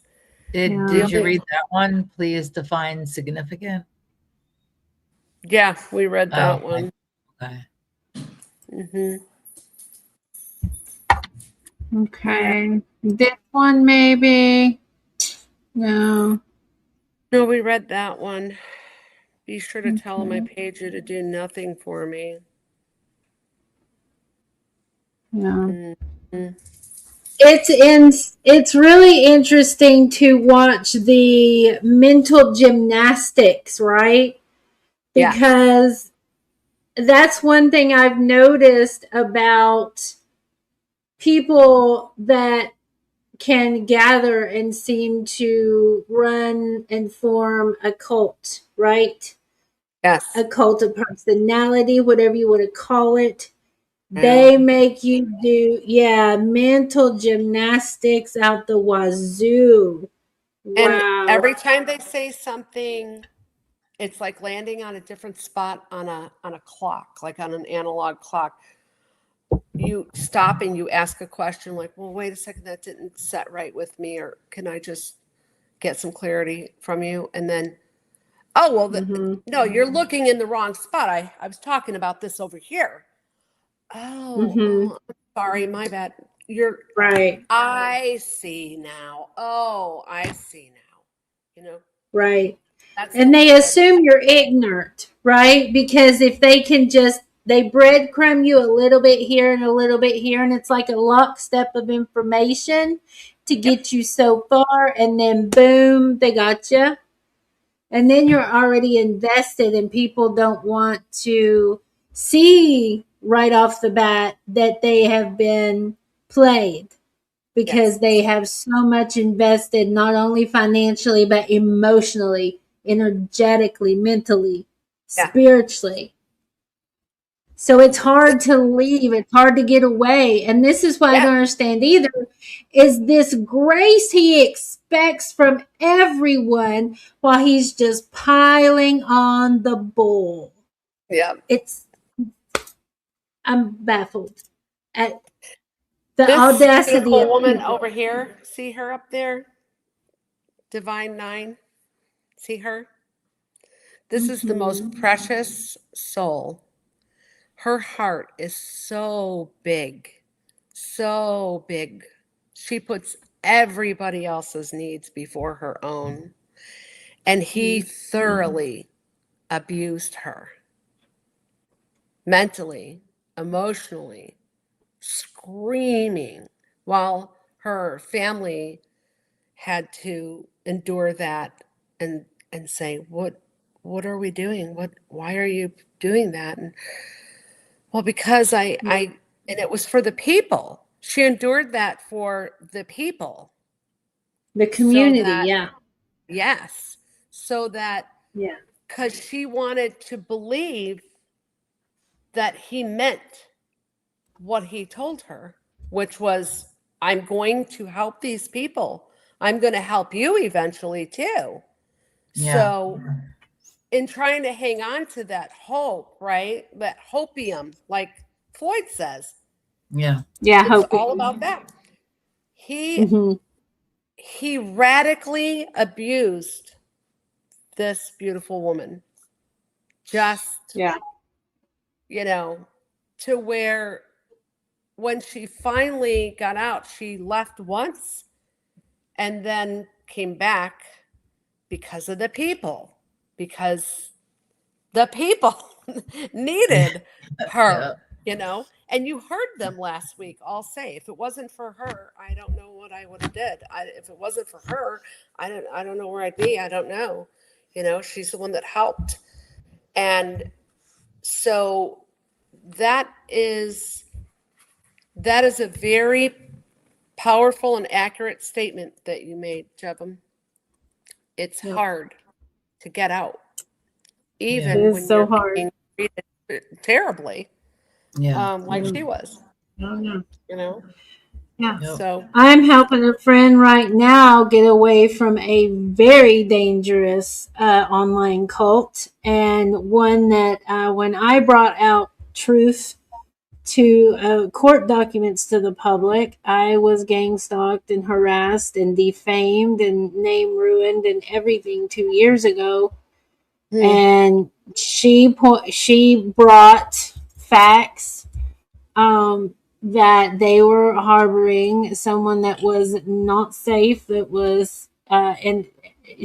Did you read that one? Please define significant. Yeah, we read that one. Okay. Okay. This one maybe. No. No, we read that one. Be sure to tell my pager to do nothing for me. No. It's really interesting to watch the mental gymnastics, right? Because that's one thing I've noticed about people that can gather and seem to run and form a cult, right? Yes. A cult of personality, whatever you want to call it. They make you do, mental gymnastics out the wazoo. And Wow. every time they say something, it's like landing on a different spot on a clock, like on an analog clock. You stop and you ask a question like, well, wait a second, that didn't set right with me, or can I just get some clarity from you? And then, oh, well, no, you're looking in the wrong spot. I was talking about this over here. Oh, I'm sorry, my bad. You're right. I see now. Oh, I see now. You know? Right. That's and they assume you're ignorant, right? Because if they can they breadcrumb you a little bit here and a little bit here, and it's like a lockstep of information to get you so far, and then boom, they got you. And then you're already invested, and people don't want to see right off the bat that they have been played, because they have so much invested, not only financially, but emotionally, energetically, mentally, spiritually. So it's hard to leave. It's hard to get away. And this is what I don't understand either, is this grace he expects from everyone while he's just piling on the bull. Yeah. I'm baffled at the this audacity beautiful of woman people. over here. See her up there? Divine 9. See her? This is the most precious soul. Her heart is so big, so big. She puts everybody else's needs before her own. And he thoroughly abused her. Mentally, emotionally, screaming, while her family had to endure that and say, what are we doing? Why are you doing that? And well, because and it was for the people. She endured that for the people. The community, Yes. So that, because she wanted to believe that he meant what he told her, which was, I'm going to help these people. I'm going to help you eventually too. Yeah. So in trying to hang on to that hope, right? That hopium, like Floyd says. Yeah. It's all about that. He radically abused this beautiful woman. Just, you know, to where when she finally got out, she left once and then came back because of the people, because the people needed her. you know, and you heard them last week all say, if it wasn't for her, I don't know what I would have did. If it wasn't for her, I don't know where I'd be. I don't know. You know, she's the one that helped. And so that is a very powerful and accurate statement that you made, Jevem. It's hard to get out, even when you're being treated terribly, like she was. You know. Yeah. So I'm helping a friend right now get away from a very dangerous online cult, and one that when I brought out truth to court documents to the public, I was gang stalked and harassed and defamed and name ruined and everything 2 years ago. And she brought facts that they were harboring someone that was not safe, that was and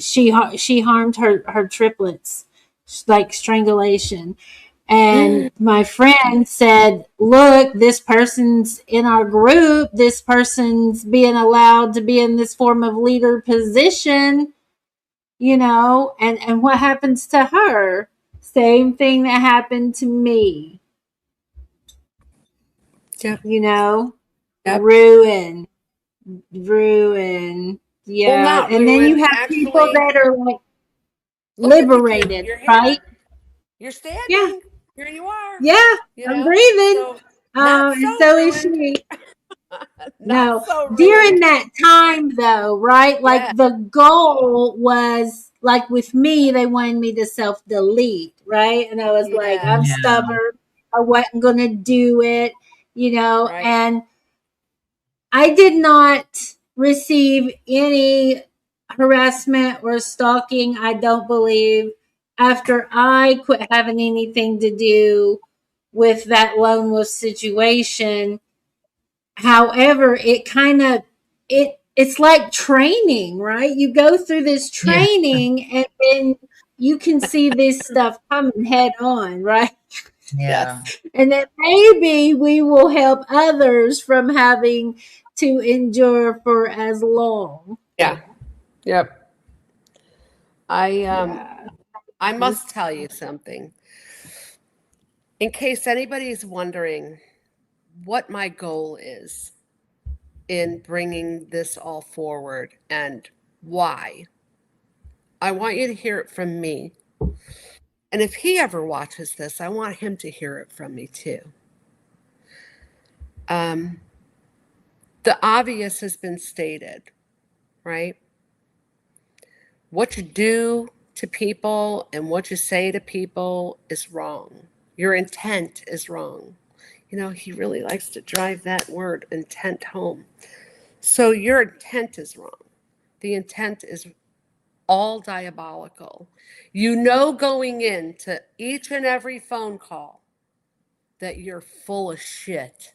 she harmed her triplets, like strangulation. And my friend said, look, this person's in our group, this person's being allowed to be in this form of leader position, you know, and what happens to her? Same thing that happened to me. Yep. You know, Yep. ruin. Yeah. Well, not and then you ruin, have people that are like look at you two. liberated, You're here. right? You're standing. Yeah. Here you are. Yeah. You I'm know? breathing. So, not And so so is ruined. she. Not No, so during ruined. that time though, right? Like Yeah. the goal was, like with me, they wanted me to self-delete, right? And I was like, I'm stubborn. I wasn't going to do it, you know, Right. and I did not receive any harassment or stalking, I don't believe, after I quit having anything to do with that lone wolf situation. However, it kind of it's like training, right? You go through this training and then you can see this stuff coming head on, right? Yeah. And then maybe we will help others from having to endure for as long. Yeah. Yep. I must tell you something. In case anybody's wondering what my goal is in bringing this all forward and why, I want you to hear it from me. And if he ever watches this, I want him to hear it from me too. The obvious has been stated, right? What you do to people and what you say to people is wrong. Your intent is wrong. You know, he really likes to drive that word intent home. So your intent is wrong. The intent is all diabolical. You know, going into each and every phone call that you're full of shit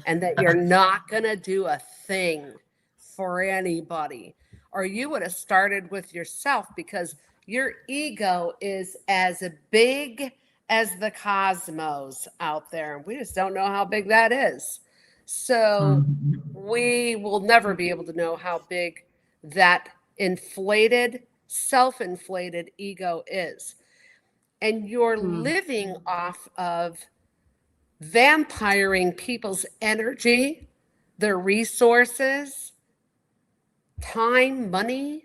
and that you're not going to do a thing for anybody. Or you would have started with yourself, because your ego is as big as the cosmos out there. And we just don't know how big that is. So we will never be able to know how big that inflated, self-inflated ego is. And you're living off of vampiring people's energy, their resources, time, money.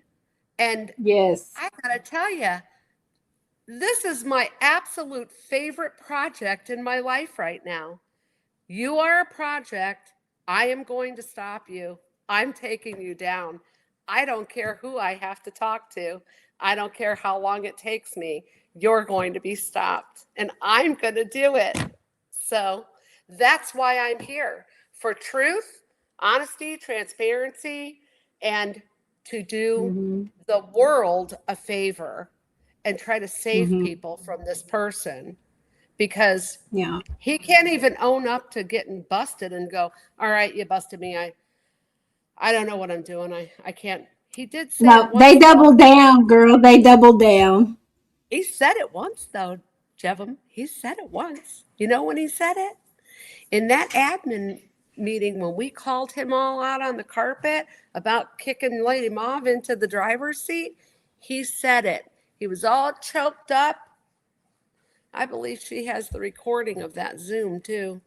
And yes, I gotta tell you, this is my absolute favorite project in my life right now. You are a project. I am going to stop you. I'm taking you down. I don't care who I have to talk to. I don't care how long it takes me. You're going to be stopped, and I'm going to do it. So that's why I'm here, for truth, honesty, transparency, and to do the world a favor and try to save people from this person, because he can't even own up to getting busted and go, all right, you busted me. I don't know what I'm doing. I can't. He did say no, it once, they doubled down, girl. They doubled down. He said it once, though, Jevem. He said it once. You know when he said it? In that admin meeting, when we called him all out on the carpet about kicking Lady Mauve into the driver's seat, he said it. He was all choked up. I believe she has the recording of that Zoom too.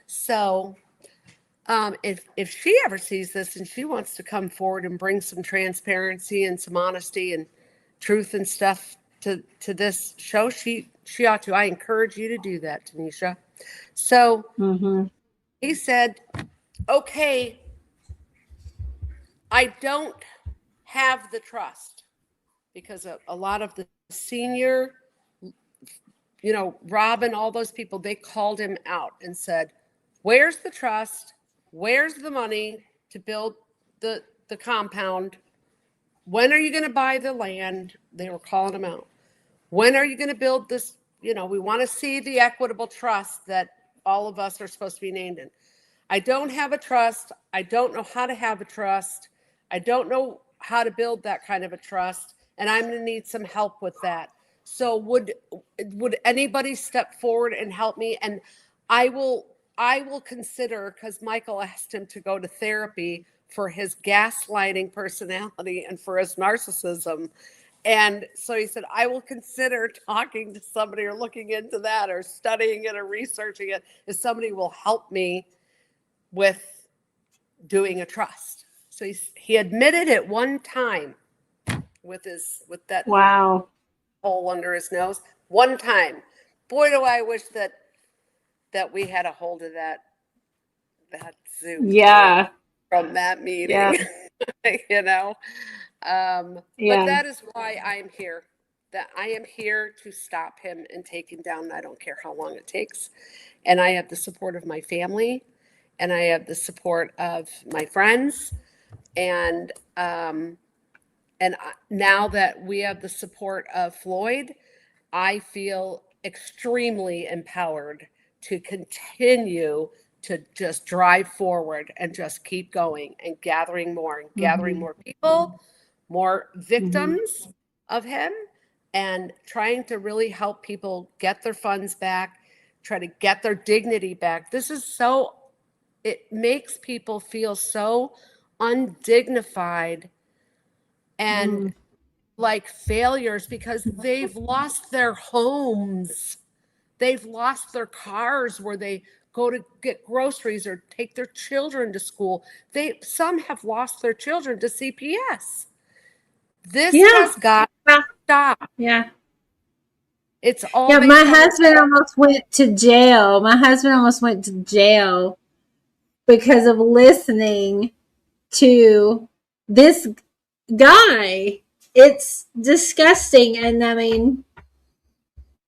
So if she ever sees this and she wants to come forward and bring some transparency and some honesty and truth and stuff to this show, she ought to. I encourage you to do that, Tanisha. So he said, okay, I don't have the trust, because a lot of the senior, Robin, all those people, they called him out and said, where's the trust? Where's the money to build the compound? When are you going to buy the land? They were calling him out. When are you going to build this? We want to see the equitable trust that all of us are supposed to be named in. I don't have a trust. I don't know how to have a trust. I don't know how to build that kind of a trust, and I'm going to need some help with that. So would anybody step forward and help me? And I will consider, because Michael asked him to go to therapy for his gaslighting personality and for his narcissism. And so he said, I will consider talking to somebody or looking into that or studying it or researching it if somebody will help me with doing a trust. So he admitted it one time with that hole under his nose. One time. Boy, do I wish that we had a hold of that Zoom. Yeah. From that meeting. Yeah. But that is why I am here. That I am here to stop him and take him down. I don't care how long it takes. And I have the support of my family, and I have the support of my friends. And now that we have the support of Floyd, I feel extremely empowered to continue to just drive forward and just keep going and gathering more and gathering more people, more victims of him, and trying to really help people get their funds back, try to get their dignity back. It makes people feel so undignified and like failures because they've lost their homes. They've lost their cars where they go to get groceries or take their children to school. Some have lost their children to CPS. This has got to stop. Yeah. It's all. Yeah, my husband almost went to jail. Because of listening to this guy. It's disgusting. And I mean,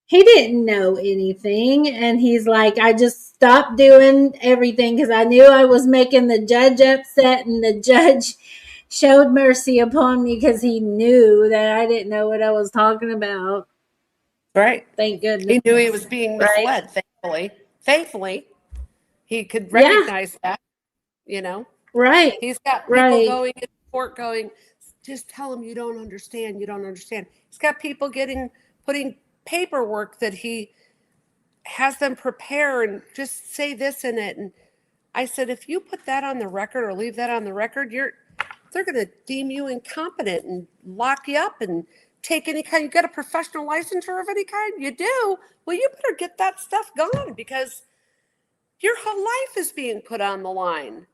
he didn't know anything. And he's like, I just stopped doing everything because I knew I was making the judge upset, and the judge showed mercy upon me because he knew that I didn't know what I was talking about. Right. Thank goodness. He knew he was being misled, thankfully. He could recognize that, Right. He's got people going in court going, just tell him you don't understand. He's got people putting paperwork that he has them prepare and just say this in it. And I said, if you put that on the record or leave that on the record, they're going to deem you incompetent and lock you up and take any kind. You got a professional licensure of any kind? You do? Well, you better get that stuff gone because your whole life is being put on the line.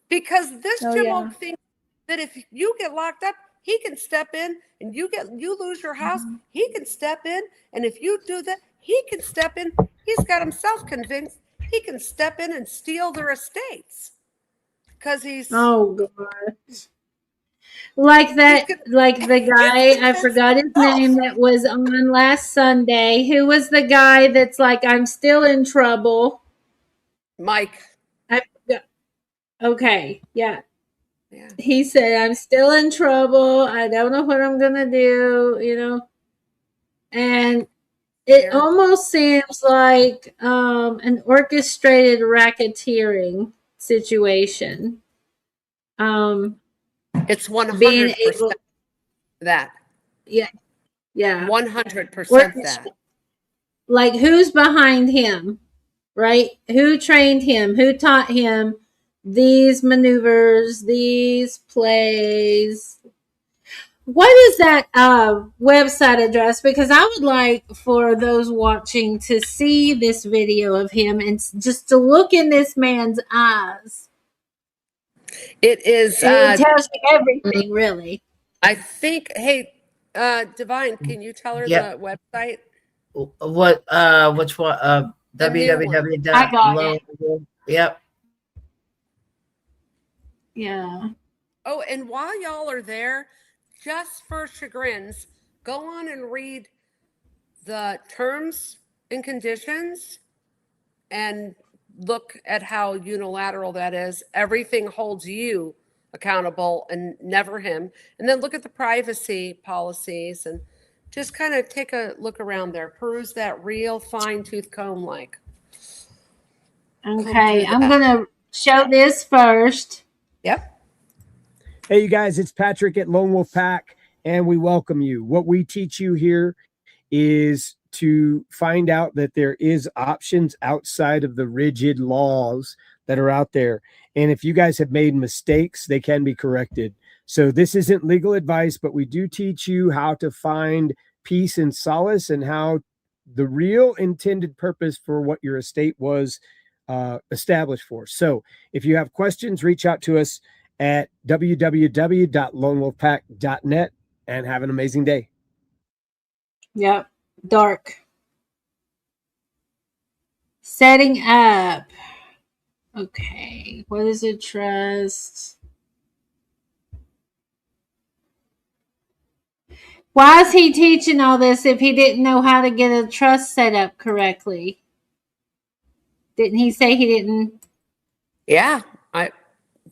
Because this Jim Oak thinks that if you get locked up, he can step in, and you lose your house, he can step in, and if you do that, he can step in. He's got himself convinced he can step in and steal their estates. Because he's God. Like the guy, I forgot his name, that was on last Sunday. Who was the guy that's like, I'm still in trouble? Mike. Okay, yeah. He said, I'm still in trouble. I don't know what I'm going to do, And it almost seems like an orchestrated racketeering situation. It's 100% that. Yeah. 100% that. Like, who's behind him? right? Who trained him? Who taught him these maneuvers, these plays? What is that website address? Because I would like for those watching to see this video of him and just to look in this man's eyes. It is. It tells you everything, really. I think. Hey, Divine, can you tell her Yep. the website? What? Which one? The new one. www. I got it. Yep. Yeah. Oh, and while y'all are there, just for chagrins, go on and read the terms and conditions and look at how unilateral that is. Everything holds you accountable and never him. And then look at the privacy policies and just kind of take a look around there. Peruse that real fine-tooth comb like. Okay, I'm going to show this first. Yep. Hey, you guys, it's Patrick at Lone Wolf Pack, and we welcome you. What we teach you here is to find out that there is options outside of the rigid laws that are out there. And if you guys have made mistakes, they can be corrected. So this isn't legal advice, but we do teach you how to find peace and solace and how the real intended purpose for what your estate was established for. So if you have questions, reach out to us at www.lonewolfpack.net and have an amazing day. Yep. Dark. Setting up. Okay. What is a trust? Why is he teaching all this if he didn't know how to get a trust set up correctly? Didn't he say he didn't? Yeah.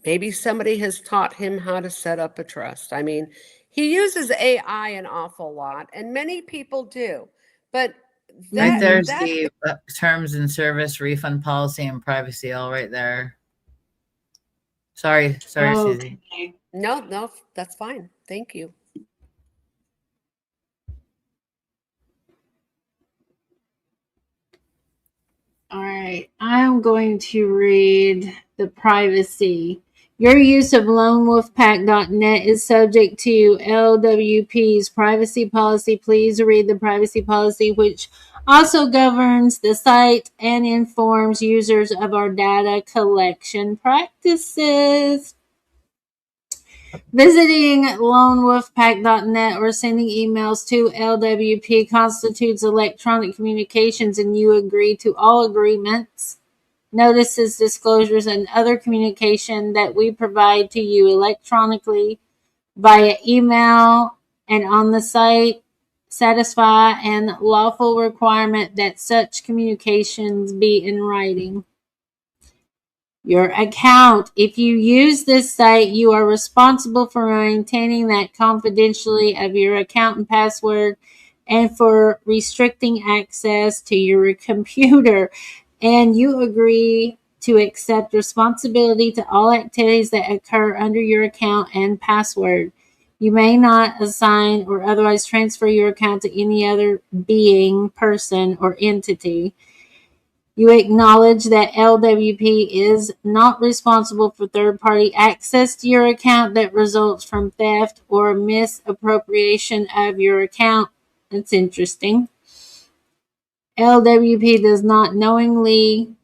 Maybe somebody has taught him how to set up a trust. I mean, he uses AI an awful lot, and many people do. But Right there's the terms and service, refund policy, and privacy all right there. Sorry, Okay. Susie. No, that's fine. Thank you. All right. I'm going to read the privacy. Your use of lonewolfpack.net is subject to LWP's privacy policy. Please read the privacy policy, which also governs the site and informs users of our data collection practices. Visiting lonewolfpack.net or sending emails to LWP constitutes electronic communications, and you agree to all agreements, notices, disclosures, and other communication that we provide to you electronically via email and on the site. Satisfy an lawful requirement that such communications be in writing. Your account. If you use this site, you are responsible for maintaining that confidentiality of your account and password and for restricting access to your computer. And you agree to accept responsibility to all activities that occur under your account and password. You may not assign or otherwise transfer your account to any other being, person, or entity. You acknowledge that LWP is not responsible for third-party access to your account that results from theft or misappropriation of your account. That's interesting. LWP does not knowingly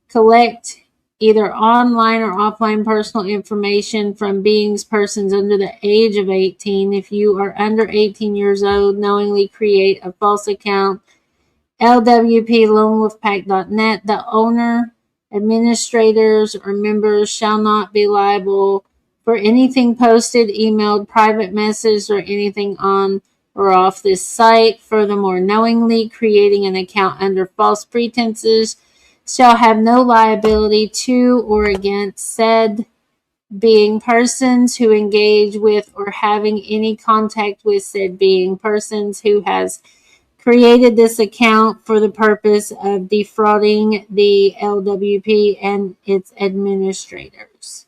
collect either online or offline personal information from persons under the age of 18. If you are under 18 years old, knowingly create a false account, LWP lonewolfpack.net, the owner, administrators, or members shall not be liable for anything posted, emailed, private messaged, or anything on or off this site. Furthermore, knowingly creating an account under false pretenses shall have no liability to or against said being persons who engage with or having any contact with said being persons who has created this account for the purpose of defrauding the LWP and its administrators.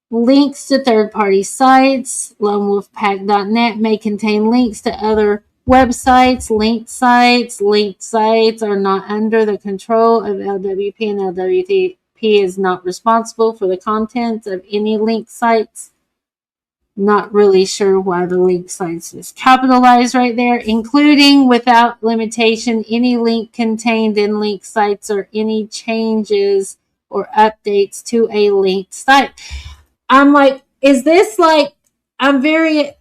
Links to third-party sites. LoneWolfPack.net may contain links to other websites, linked sites. Linked sites are not under the control of LWP, and LWP is not responsible for the contents of any linked sites. Not really sure why the linked sites is capitalized right there, including without limitation any link contained in linked sites or any changes or updates to a linked site. I'm like, is this like, I'm very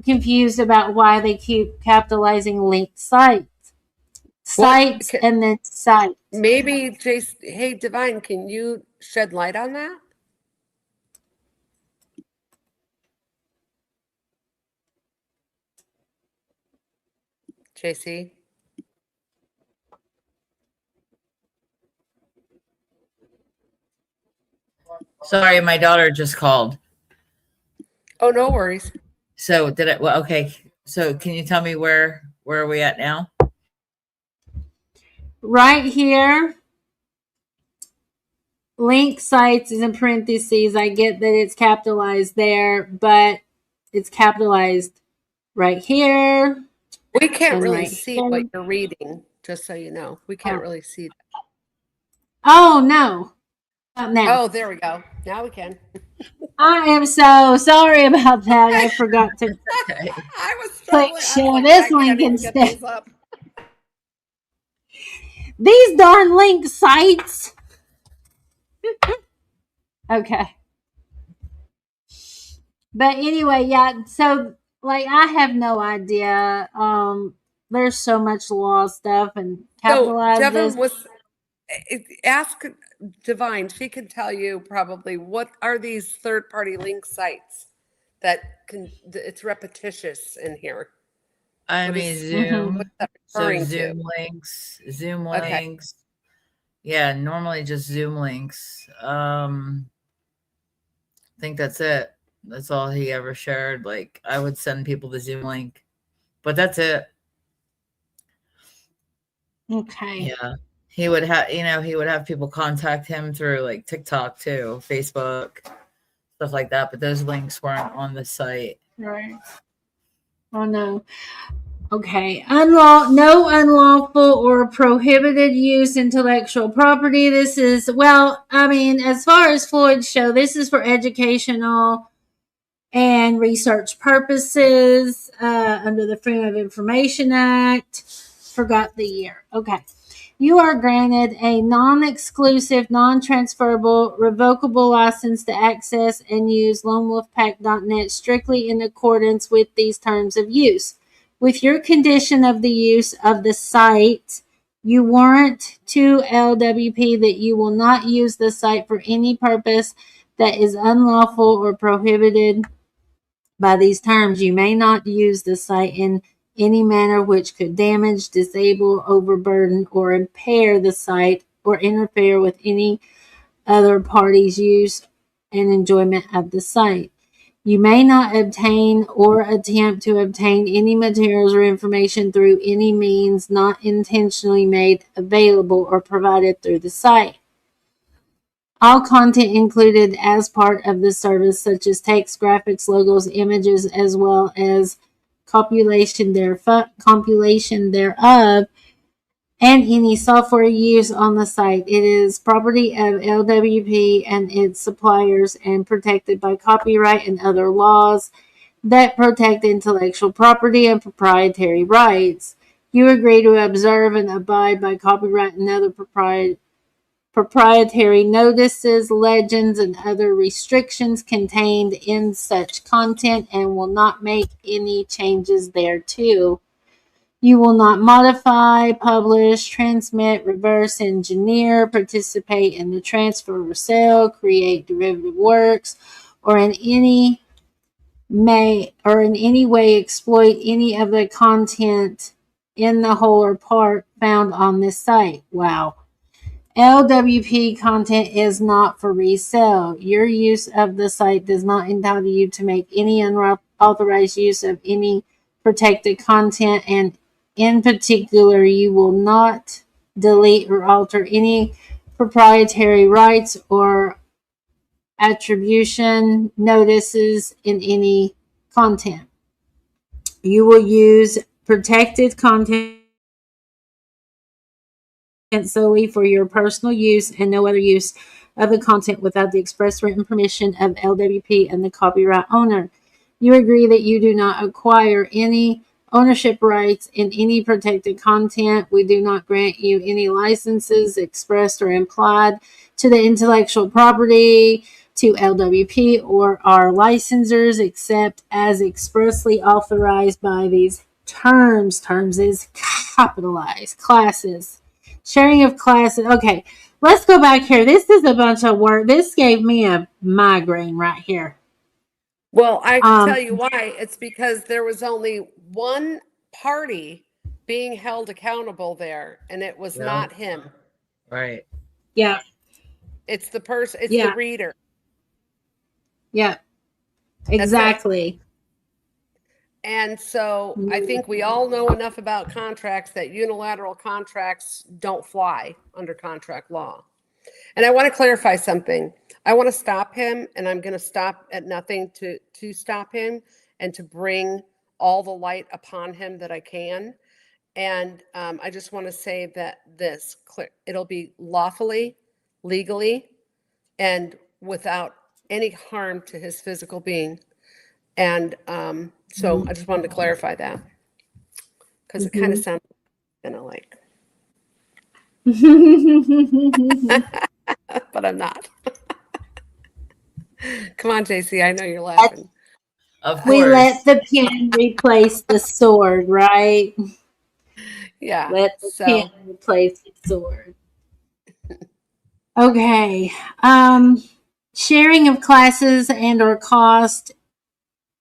confused about why they keep capitalizing linked sites. Sites and then sites. Maybe, Jace, hey, Divine, can you shed light on that? JC? Sorry, my daughter just called. Oh, no worries. So did it? Well, okay. So can you tell me where are we at now? Right here. Link sites is in parentheses. I get that it's capitalized there, but it's capitalized right here. We can't really right see here. what you're reading, just so you know. We can't really see that. Oh, no. Not now. Oh, there we go. Now we can. I am so sorry about that. I forgot to I was click struggling. share Like, this I link can't even instead. get these up. These darn link sites. Okay. But anyway, yeah, so like I have no idea. There's so much law stuff and capitalize So Devin this. was ask Divine. She can tell you probably what are these third-party link sites that can. It's repetitious in here. I What mean, is- Zoom. What's that So referring Zoom to? links, Zoom Okay. links. Yeah, normally just Zoom links. I think that's it. That's all he ever shared. Like I would send people the Zoom link, but that's it. Okay. Yeah. He would have, he would have people contact him through like TikTok too, Facebook, stuff like that. But those links weren't on the site. Right. Oh no. Okay. No unlawful or prohibited use intellectual property. This is, well, I mean, as far as Floyd's show, this is for educational and research purposes under the Freedom of Information Act. Forgot the year. Okay. You are granted a non-exclusive, non-transferable, revocable license to access and use lonewolfpack.net strictly in accordance with these terms of use. With your condition of the use of the site, you warrant to LWP that you will not use the site for any purpose that is unlawful or prohibited by these terms. You may not use the site in any manner which could damage, disable, overburden, or impair the site or interfere with any other party's use and enjoyment of the site. You may not obtain or attempt to obtain any materials or information through any means not intentionally made available or provided through the site. All content included as part of the service, such as text, graphics, logos, images, as well as compilation thereof, and any software used on the site. It is property of LWP and its suppliers and protected by copyright and other laws that protect intellectual property and proprietary rights. You agree to observe and abide by copyright and other proprietary notices, legends, and other restrictions contained in such content and will not make any changes thereto. You will not modify, publish, transmit, reverse engineer, participate in the transfer or sale, create derivative works, or in any way exploit any of the content in the whole or part found on this site. Wow. LWP content is not for resale. Your use of the site does not entitle you to make any unauthorized use of any protected content, and in particular, you will not delete or alter any proprietary rights or attribution notices in any content. You will use protected content solely for your personal use and no other use of the content without the express written permission of LWP and the copyright owner. You agree that you do not acquire any ownership rights in any protected content. We do not grant you any licenses expressed or implied to the intellectual property, to LWP or our licensors, except as expressly authorized by these terms. Terms is capitalized. Classes. Sharing of classes. Okay, let's go back here. This is a bunch of work. This gave me a migraine right here. Well, I can tell you why. It's because there was only one party being held accountable there, and it was not him. Right. Yeah. It's the person, it's the reader. Yeah. Exactly. And so I think we all know enough about contracts that unilateral contracts don't fly under contract law. And I want to clarify something. I want to stop him, and I'm going to stop at nothing to stop him and to bring all the light upon him that I can. And I just want to say that it'll be lawfully, legally, and without any harm to his physical being. And so I just wanted to clarify that because it kind of sounds like, but I'm not. Come on, JC. I know you're laughing. Of course. We let the pen replace the sword, right? Yeah. Let the pen replace the sword. Okay. Sharing of classes and or cost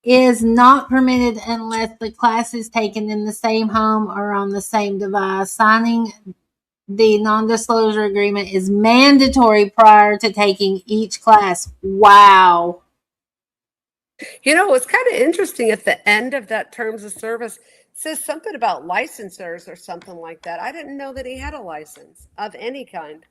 is not permitted unless the class is taken in the same home or on the same device. Signing the non-disclosure agreement is mandatory prior to taking each class. Wow. You know, it's kind of interesting at the end of that terms of service, it says something about licensors or something like that. I didn't know that he had a license of any kind.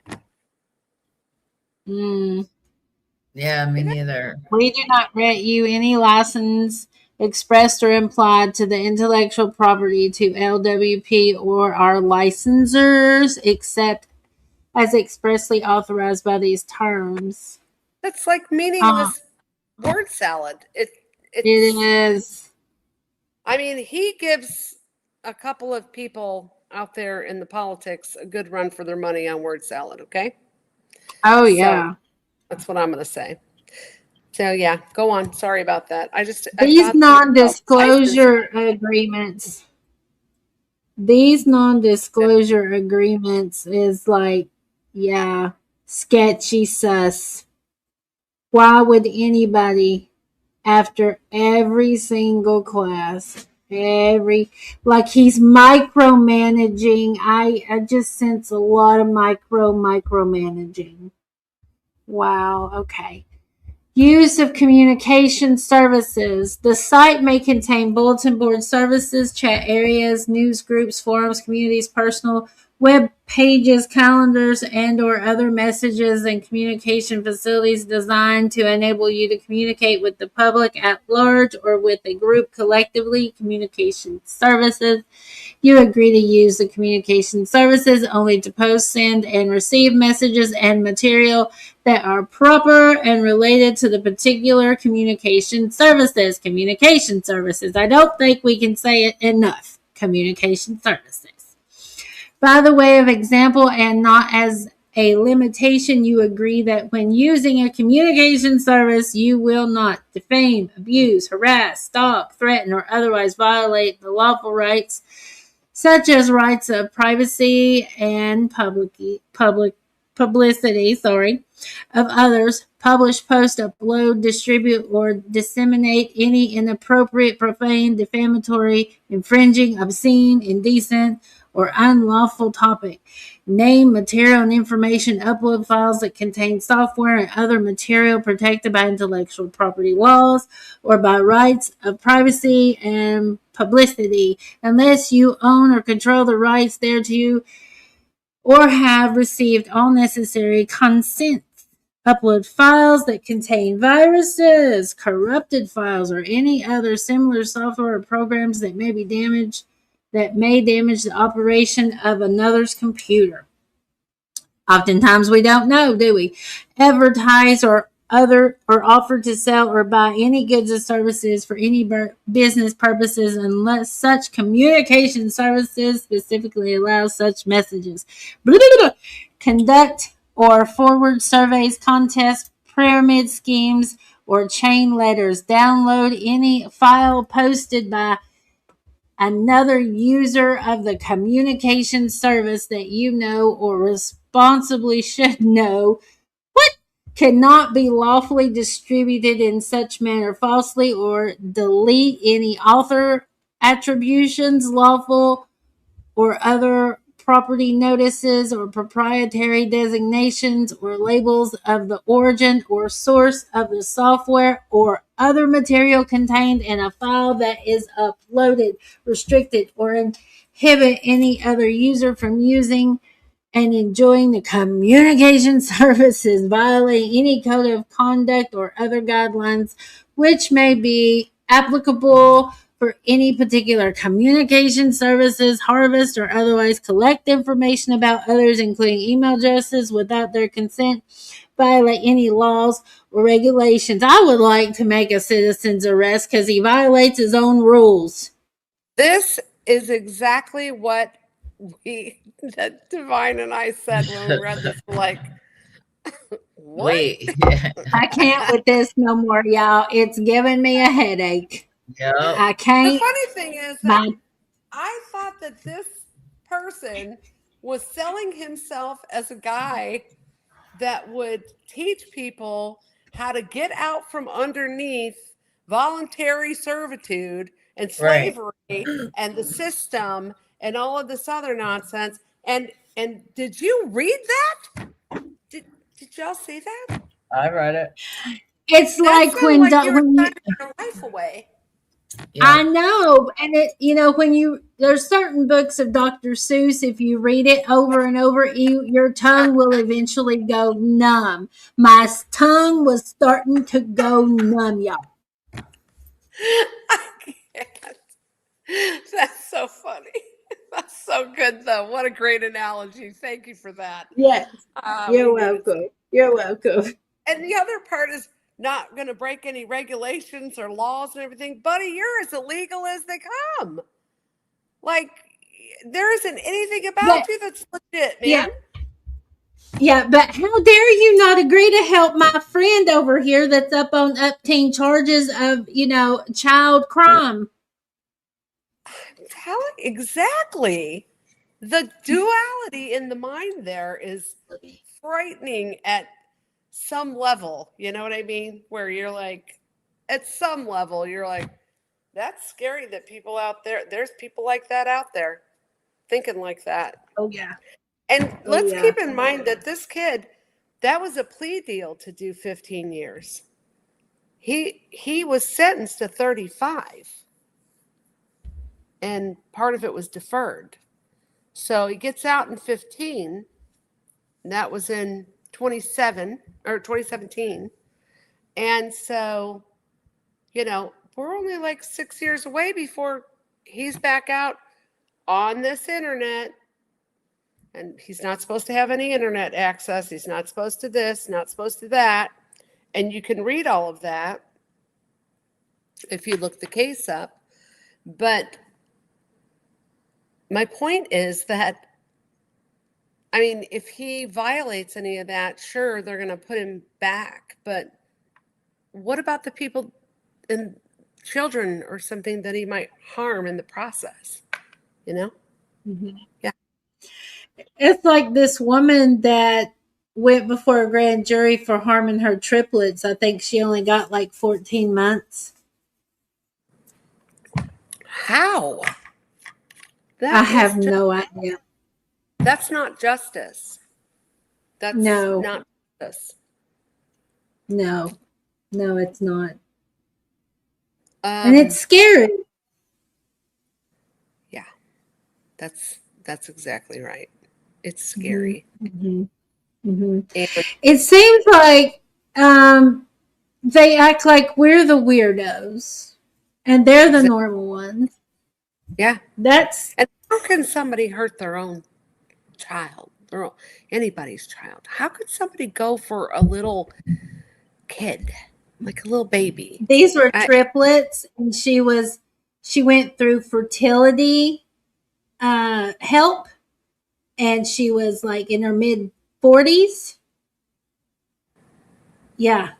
Yeah, me neither. We do not grant you any license expressed or implied to the intellectual property to LWP or our licensors, except as expressly authorized by these terms. That's like meaningless word salad. It is. I mean, he gives a couple of people out there in the politics a good run for their money on word salad, okay? Oh, yeah. So that's what I'm going to say. So, yeah, go on. Sorry about that. These non-disclosure agreements. These non-disclosure agreements is like, yeah, sketchy sus. Why would anybody, after every single class, like he's micromanaging? I just sense a lot of micromanaging. Wow. Okay. Use of communication services. The site may contain bulletin board services, chat areas, news groups, forums, communities, personal web pages, calendars, and or other messages and communication facilities designed to enable you to communicate with the public at large or with a group collectively. Communication services. You agree to use the communication services only to post, send, and receive messages and material that are proper and related to the particular communication services. Communication services. I don't think we can say it enough. Communication services. By the way of example and not as a limitation, you agree that when using a communication service, you will not defame, abuse, harass, stalk, threaten, or otherwise violate the lawful rights such as rights of privacy and publicity of others, publish, post, upload, distribute, or disseminate any inappropriate, profane, defamatory, infringing, obscene, indecent, or unlawful topic. Name, material, and information, upload files that contain software and other material protected by intellectual property laws or by rights of privacy and publicity, unless you own or control the rights thereto or have received all necessary consent. Upload files that contain viruses, corrupted files, or any other similar software or programs that may be damaged that may damage the operation of another's computer. Oftentimes we don't know, do we? Advertise or offer to sell or buy any goods or services for any business purposes unless such communication services specifically allow such messages. Blah, blah, blah. Conduct or forward surveys, contests, pyramid schemes, or chain letters. Download any file posted by another user of the communication service that you know or responsibly should know cannot be lawfully distributed in such manner falsely, or delete any author attributions, lawful or other property notices or proprietary designations or labels of the origin or source of the software or other material contained in a file that is uploaded, restricted, or inhibit any other user from using and enjoying the communication services, violate any code of conduct or other guidelines which may be applicable for any particular communication services, harvest or otherwise collect information about others, including email addresses, without their consent, violate any laws or regulations. I would like to make a citizen's arrest because he violates his own rules. This is exactly what Divine and I said when we read this. Like, what? Wait. I can't with this no more, y'all. It's giving me a headache. Yep. I can't. The funny thing is that I thought that this person was selling himself as a guy that would teach people how to get out from underneath voluntary servitude and slavery and the system and all of this other nonsense. And did you read that? Did y'all see that? I read it. It's That like sounded when you were when trying to run a life away. Yeah. I know, and it when there's certain books of Dr. Seuss, if you read it over and over, your tongue will eventually go numb. My tongue was starting to go numb, y'all. I can't. That's so funny. That's so good, though. What a great analogy. Thank you for that. Yes, you're We needed- welcome. You're welcome. And the other part is not going to break any regulations or laws and everything. Buddy, you're as illegal as they come. Like, there isn't anything about you that's legit, man. Yeah, but how dare you not agree to help my friend over here that's up on upteen charges of, child crime? Exactly. The duality in the mind there is frightening at some level. You know what I mean? Where you're like, at some level, you're like, that's scary that people out there's people like that out there thinking like that. Oh, yeah. And let's keep in mind that this kid, that was a plea deal to do 15 years. He was sentenced to 35. And part of it was deferred. So he gets out in 15. And that was in 2017. And so, we're only like 6 years away before he's back out on this internet. And he's not supposed to have any internet access. He's not supposed to this, not supposed to that. And you can read all of that if you look the case up. But my point is that, if he violates any of that, sure, they're going to put him back. But what about the people and children or something that he might harm in the process? Mm-hmm. Yeah. It's like this woman that went before a grand jury for harming her triplets. I think she only got like 14 months. How? I have no idea. That's not justice. That's not justice. No, it's not. And it's scary. Yeah, that's exactly right. It's scary. Mm-hmm. Mm-hmm. It seems like they act like we're the weirdos and they're the normal ones. Yeah. That's And how can somebody hurt their own child, anybody's child? How could somebody go for a little kid, like a little baby? these were triplets, and she went through fertility help, and she was like in her mid 40s. Yeah.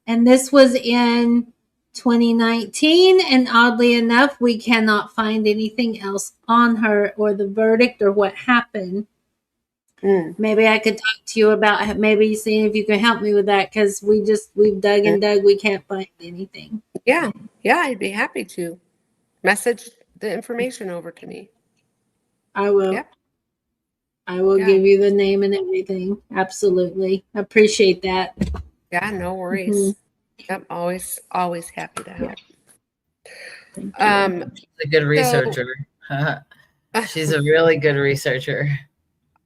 And this was in 2019, and oddly enough, we cannot find anything else on her or the verdict or what happened. Maybe I could talk to you about maybe seeing if you can help me with that, because we've dug and dug, we can't find anything. Yeah, I'd be happy to message the information over to me. I will. Yep. I will give you the name and everything. Absolutely. I appreciate that. Yeah, no worries. Yep, always happy to help. She's a good researcher. She's a really good researcher.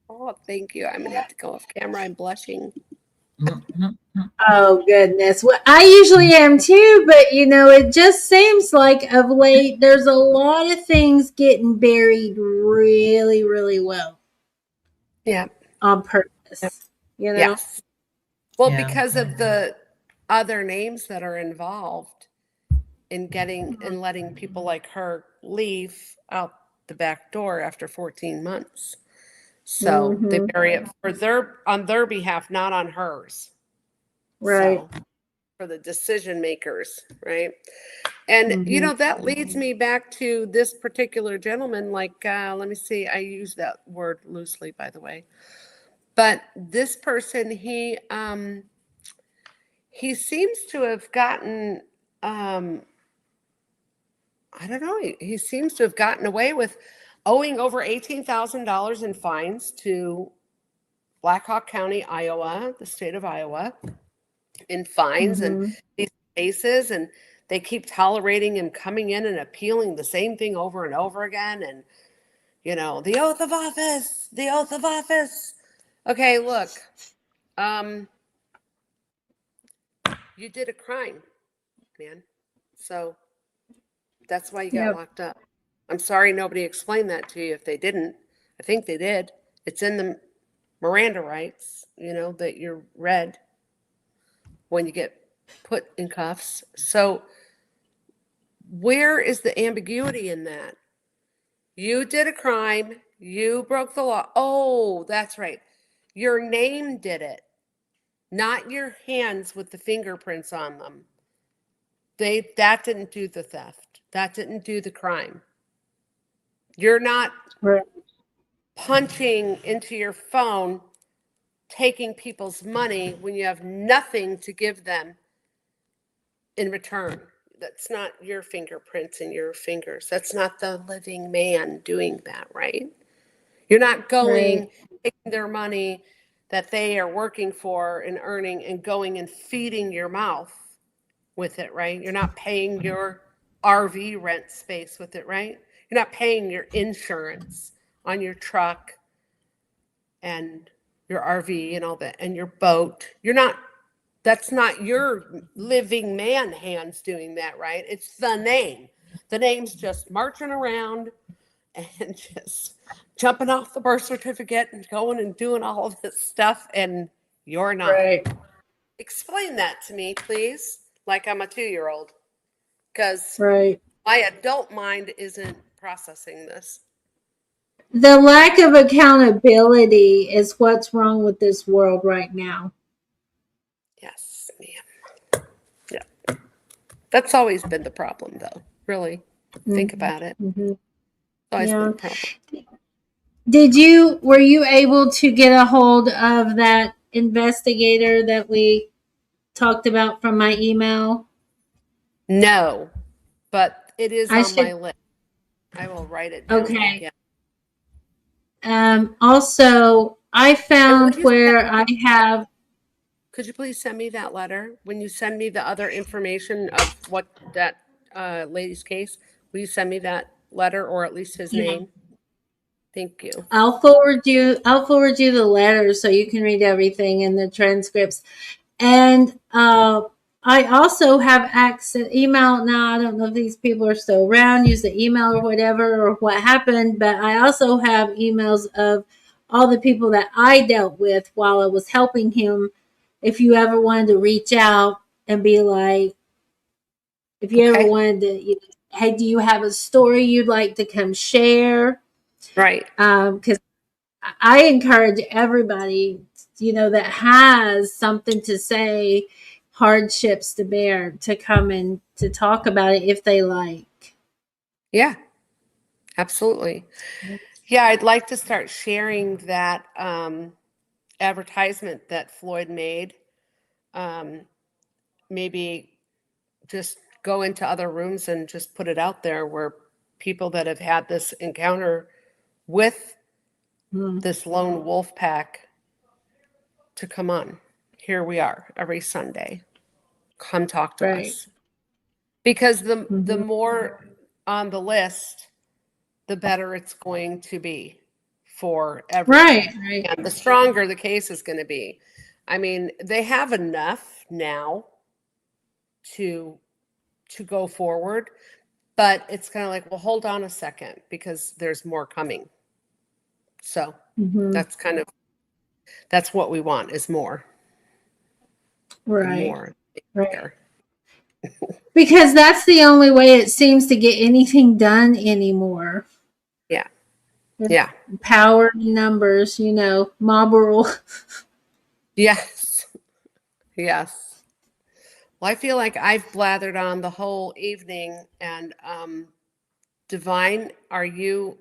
Oh, thank you. I'm gonna have to go off camera. I'm blushing. Oh goodness. Well, I usually am too, but it just seems like of late there's a lot of things getting buried really, really well. Yeah. On purpose. Yep. Yes. Well, because of the other names that are involved in getting and letting people like her leave out the back door after 14 months. So they bury it on their behalf, not on hers. Right. So, for the decision makers, right? And that leads me back to this particular gentleman. Like, let me see. I use that word loosely, by the way. But this person, he seems to have gotten, I don't know. He seems to have gotten away with owing over $18,000 in fines to Black Hawk County, Iowa, the state of Iowa, in fines and these cases. And they keep tolerating him coming in and appealing the same thing over and over again. And, the oath of office, the oath of office. Okay, look, you did a crime, man. So that's why you got locked up. I'm sorry nobody explained that to you if they didn't. I think they did. It's in the Miranda rights, that you're read when you get put in cuffs. So where is the ambiguity in that? You did a crime. You broke the law. Oh, that's right. Your name did it, not your hands with the fingerprints on them. That didn't do the theft. That didn't do the crime. You're not punching into your phone, taking people's money when you have nothing to give them in return. That's not your fingerprints and your fingers. That's not the living man doing that, right? You're not going, taking their money that they are working for and earning and going and feeding your mouth with it, right? You're not paying your RV rent space with it, right? You're not paying your insurance on your truck and your RV and all that and your boat. That's not your living man hands doing that, right? It's the name. The name's just marching around and just jumping off the birth certificate and going and doing all of this stuff, and you're not. Right. Explain that to me, please, like I'm a 2-year-old, because my adult mind isn't processing this. The lack of accountability is what's wrong with this world right now. Yes, ma'am. Yeah. That's always been the problem, though, really. Think about it. Always been the problem. Were you able to get a hold of that investigator that we talked about from my email? No, but it is on my list. I will write it down. Okay. Also, I found where I have. Could you please send me that letter? When you send me the other information of what that lady's case, will you send me that letter or at least his name? Thank you. I'll forward you the letter so you can read everything in the transcripts. And I also have access email now. I don't know if these people are still around, use the email or whatever or what happened, but I also have emails of all the people that I dealt with while I was helping him. If you ever wanted to reach out and be like, if you ever Okay. wanted to, you know, hey, do you have a story you'd like to come share? Right. Because I encourage everybody, you know, that has something to say, hardships to bear, to come and to talk about it if they like. Yeah, absolutely. Yeah, I'd like to start sharing that advertisement that Floyd made. Maybe just go into other rooms and just put it out there where people that have had this encounter with this lone wolf pack to come on. Here we are every Sunday. Come talk to Right. us. Because the more on the list, the better it's going to be for everyone. Right. And the stronger the case is going to be. I mean, they have enough now to go forward, but it's kind of like, well, hold on a second because there's more coming. So that's what we want is more. Right. More. Right. Because that's the only way it seems to get anything done anymore. Yeah. Yeah. Power numbers, you know, mob rule. Yes. Yes. Well, I feel like I've blathered on the whole evening. And Divine, are you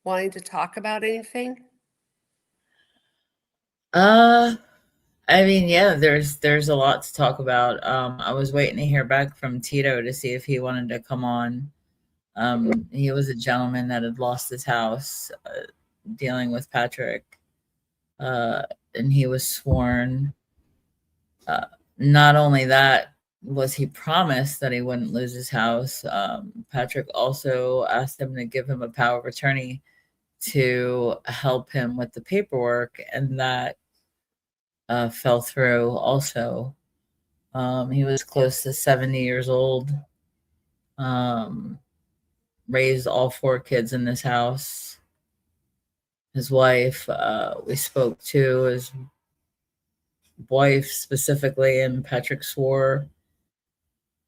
wanting to talk about anything? I mean, yeah, there's a lot to talk about. I was waiting to hear back from Tito to see if he wanted to come on. He was a gentleman that had lost his house dealing with Patrick, and he was sworn. Not only that, was he promised that he wouldn't lose his house. Patrick also asked him to give him a power of attorney to help him with the paperwork, and that fell through also. He was close to 70 years old. Raised all 4 kids in this house. His wife, we spoke to his wife specifically, and Patrick swore,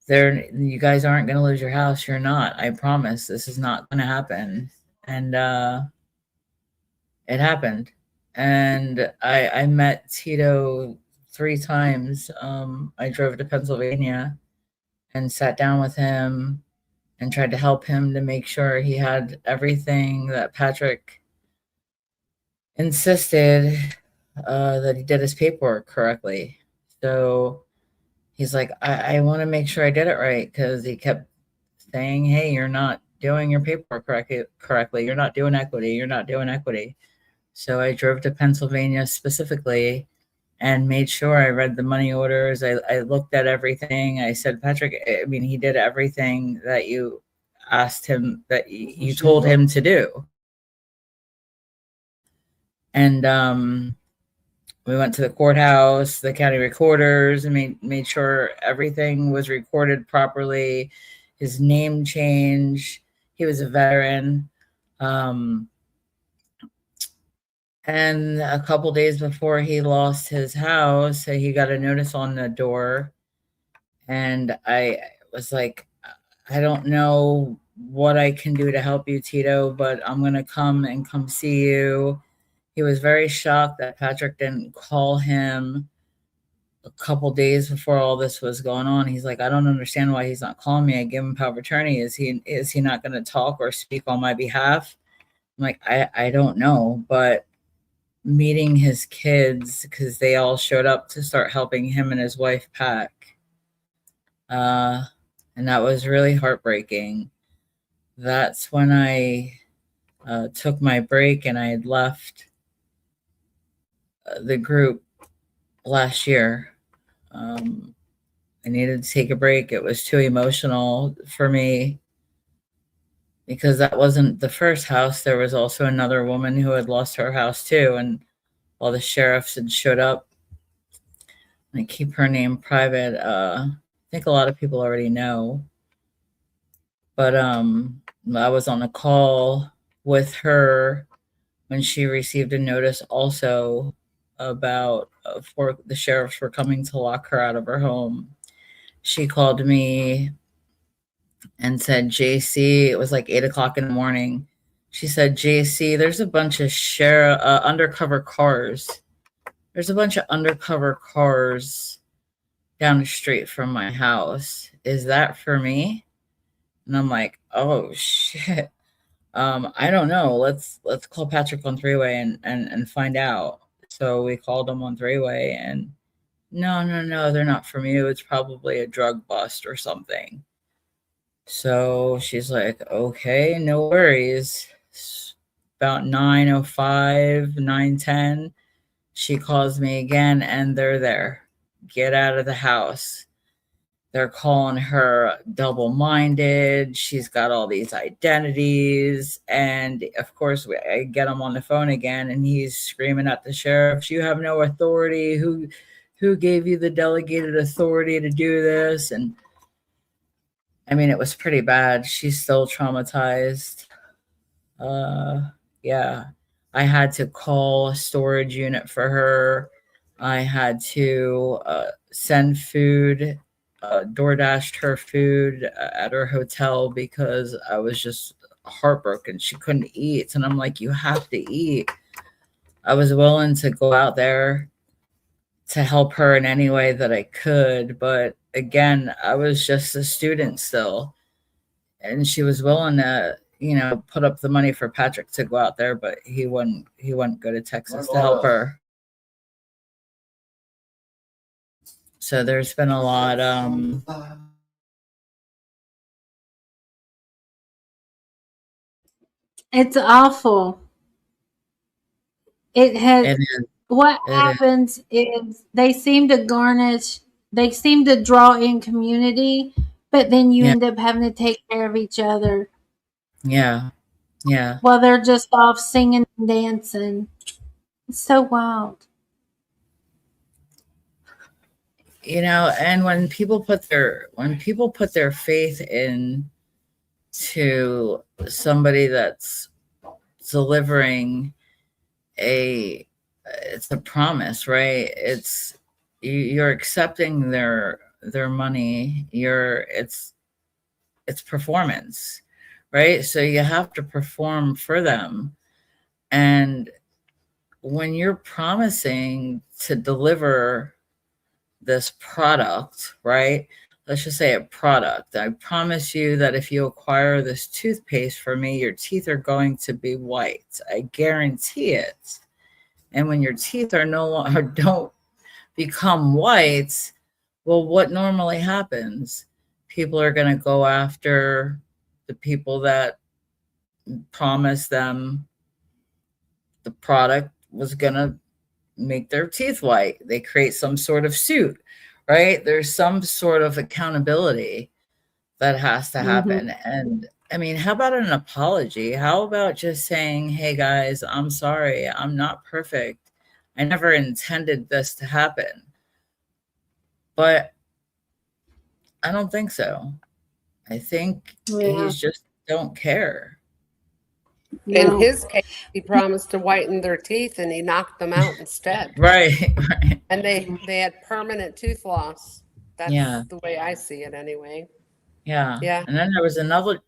you guys aren't going to lose your house. You're not. I promise. This is not going to happen. And it happened. And I met Tito 3 times. I drove to Pennsylvania and sat down with him and tried to help him to make sure he had everything that Patrick insisted that he did his paperwork correctly. So he's like, I want to make sure I did it right, because he kept saying, hey, you're not doing your paperwork correctly. You're not doing equity. You're not doing equity. So I drove to Pennsylvania specifically and made sure I read the money orders. I looked at everything. I said, Patrick, I mean, he did everything that you asked him, that you told him to do. And we went to the courthouse, the county recorders, and made sure everything was recorded properly. His name changed. He was a veteran. And a couple days before he lost his house, he got a notice on the door. And I was like, I don't know what I can do to help you, Tito, but I'm going to come see you. He was very shocked that Patrick didn't call him a couple days before all this was going on. He's like, I don't understand why he's not calling me. I give him power of attorney. Is he not going to talk or speak on my behalf? I'm like, I don't know, but meeting his kids, because they all showed up to start helping him and his wife pack. And that was really heartbreaking. That's when I took my break, and I had left the group last year. I needed to take a break. It was too emotional for me, because that wasn't the first house. There was also another woman who had lost her house too, and all the sheriffs had showed up. I keep her name private. I think a lot of people already know. But I was on a call with her when she received a notice also about for the sheriffs were coming to lock her out of her home. She called me and said, JC, it was like 8 o'clock in the morning. She said, JC, there's a bunch of undercover cars. There's a bunch of undercover cars down the street from my house. Is that for me? And I'm like, oh shit. I don't know. Let's call Patrick on three-way and find out. So we called him on three-way, and no, they're not from you. It's probably a drug bust or something. So she's like, okay, no worries. About 9:05, 9:10, she calls me again, and they're there. Get out of the house. They're calling her double-minded. She's got all these identities. And of course, I get him on the phone again, and he's screaming at the sheriff, you have no authority. Who gave you the delegated authority to do this? And I mean, it was pretty bad. She's still traumatized. Yeah, I had to call a storage unit for her. I had to send food, DoorDashed her food at her hotel because I was just heartbroken. She couldn't eat. And I'm like, you have to eat. I was willing to go out there to help her in any way that I could. But again, I was just a student still. And she was willing to, put up the money for Patrick to go out there, but he wouldn't go to Texas to help her. So there's been a lot. It's awful. What happens is they seem to draw in community, but then you end up having to take care of each other. Yeah. While they're just off singing and dancing. It's so wild. And when people put their faith in to somebody that's delivering it's a promise, right? You're accepting their money. It's performance, right? So you have to perform for them. And when you're promising to deliver this product, right? Let's just say a product. I promise you that if you acquire this toothpaste for me, your teeth are going to be white. I guarantee it. And when your teeth are no longer don't become white, well, what normally happens? People are going to go after the people that promised them the product was going to make their teeth white. They create some sort of suit, right? There's some sort of accountability that has to happen. And I mean, how about an apology? How about just saying, hey guys, I'm sorry. I'm not perfect. I never intended this to happen. But I don't think so. I think he's just don't care. No. In his case, he promised to whiten their teeth and he knocked them out instead. Right. And they had permanent tooth loss. That's the way I see it anyway. Yeah. Yeah. And then there was another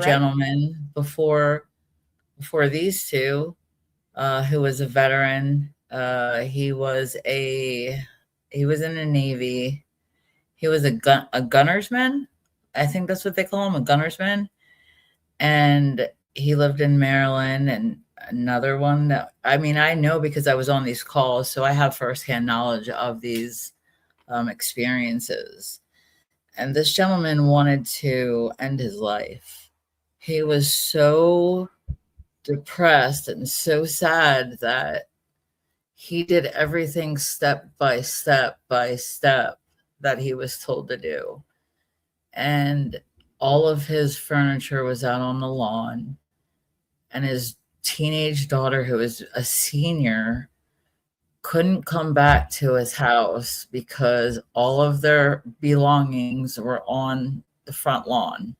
gentleman before these two, who was a veteran. He was in the Navy. He was a gunnersman. I think that's what they call him, a gunnersman. And he lived in Maryland. And another one that, I mean, I know because I was on these calls, so I have firsthand knowledge of these experiences. And this gentleman wanted to end his life. He was so depressed and so sad that he did everything step by step that he was told to do. And all of his furniture was out on the lawn. And his teenage daughter, who was a senior, couldn't come back to his house because all of their belongings were on the front lawn.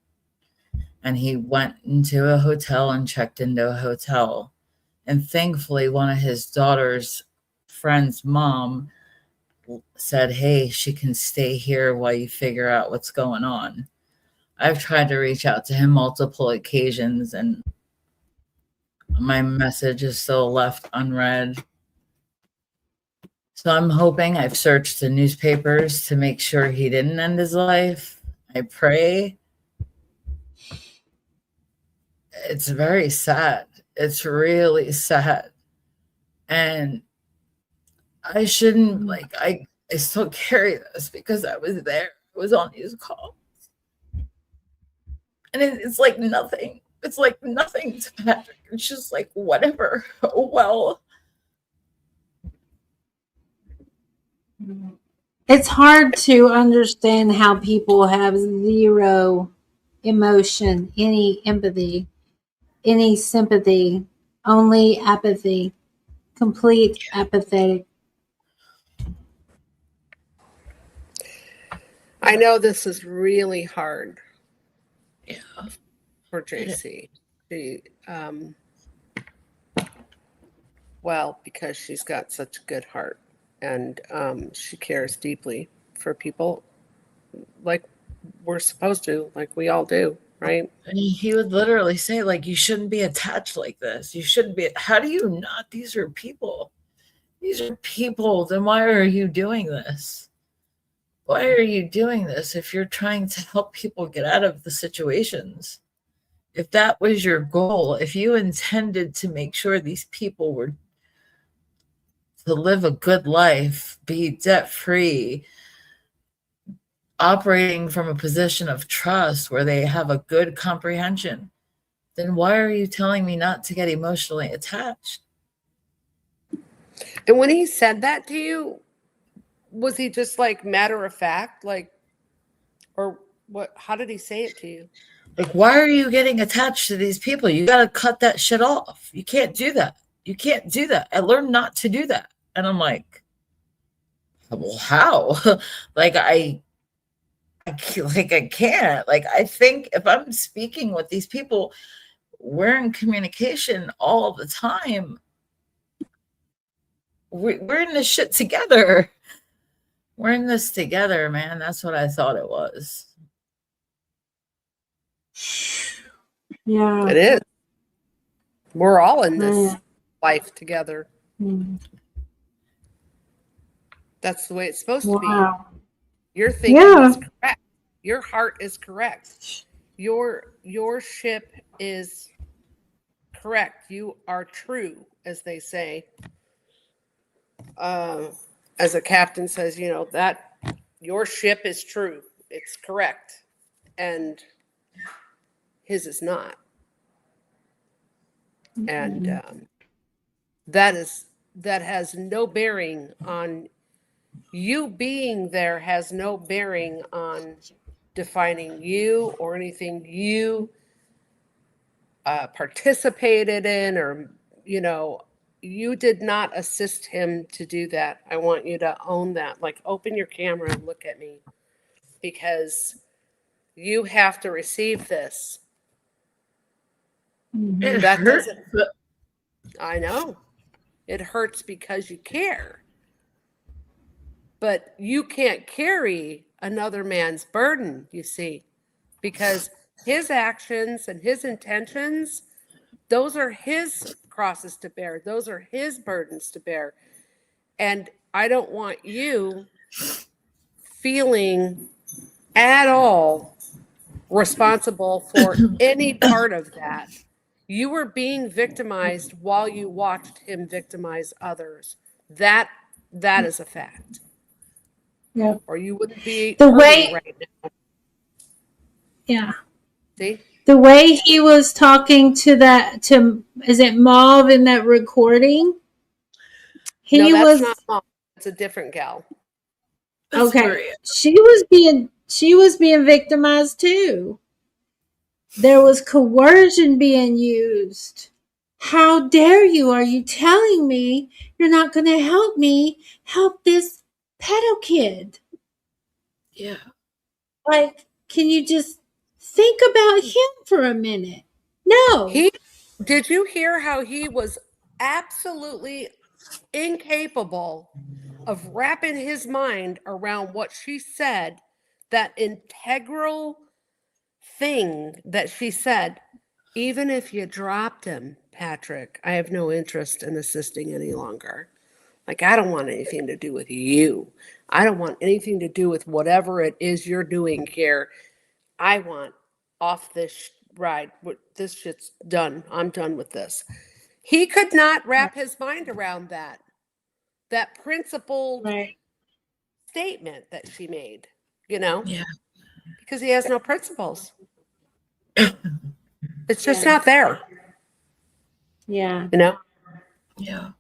And he went into a hotel and checked into a hotel. And thankfully, one of his daughter's friend's mom said, hey, she can stay here while you figure out what's going on. I've tried to reach out to him multiple occasions, and my message is still left unread. So I'm hoping. I've searched the newspapers to make sure he didn't end his life. I pray. It's very sad. It's really sad. And I shouldn't, like, I still carry this because I was there. I was on these calls. And it's like nothing. It's like nothing to Patrick. It's just like, whatever. Oh, well. It's hard to understand how people have zero emotion, any empathy, any sympathy, only apathy, complete apathetic. I know this is really hard. Yeah. For JC. She, well, because she's got such a good heart, and she cares deeply for people like we're supposed to, like we all do, right? And he would literally say, like, you shouldn't be attached like this. You shouldn't be. How do you not? These are people. These are people. Then why are you doing this? Why are you doing this if you're trying to help people get out of the situations? If that was your goal, if you intended to make sure these people were to live a good life, be debt-free, operating from a position of trust where they have a good comprehension, then why are you telling me not to get emotionally attached? And when he said that to you, was he just like matter of fact, like, or what? How did he say it to you? Like, why are you getting attached to these people? You got to cut that shit off. You can't do that. You can't do that. I learned not to do that. And I'm like, well, how? Like, I can't. Like, I think if I'm speaking with these people, we're in communication all the time. We're in this shit together. We're in this together, man. That's what I thought it was. Yeah. It is. We're all in this life together. Mm. That's the way it's supposed to be. Your thinking is correct. Your heart is correct. Your ship is correct. You are true, as they say. As a captain says, you know, that your ship is true. It's correct. And his is not. And that has no bearing on you being there, has no bearing on defining you or anything you participated in, or, you know, you did not assist him to do that. I want you to own that. Like, open your camera and look at me, because you have to receive this. That doesn't. I know it hurts because you care, but you can't carry another man's burden, you see, because his actions and his intentions, those are his crosses to bear. Those are his burdens to bear. And I don't want you feeling at all responsible for any part of that. You were being victimized while you watched him victimize others. That is a fact. Yeah. Or you wouldn't be the way right now. Yeah. See? The way he was talking to is it Mauve in that recording? No, that's not Mauve. It's a different gal. Okay. She was being victimized too. There was coercion being used. How dare you? Are you telling me you're not going to help me help this pedo kid? Yeah. Like, can you just think about him for a minute? No. Did you hear how he was absolutely incapable of wrapping his mind around what she said, that integral thing that she said? Even if you dropped him, Patrick, I have no interest in assisting any longer. Like, I don't want anything to do with you. I don't want anything to do with whatever it is you're doing here. I want off this ride. This shit's done. I'm done with this. He could not wrap his mind around that principled Right. statement that she made, you know, Yeah. because he has no principles. It's just not there, Yeah. you know. Yeah.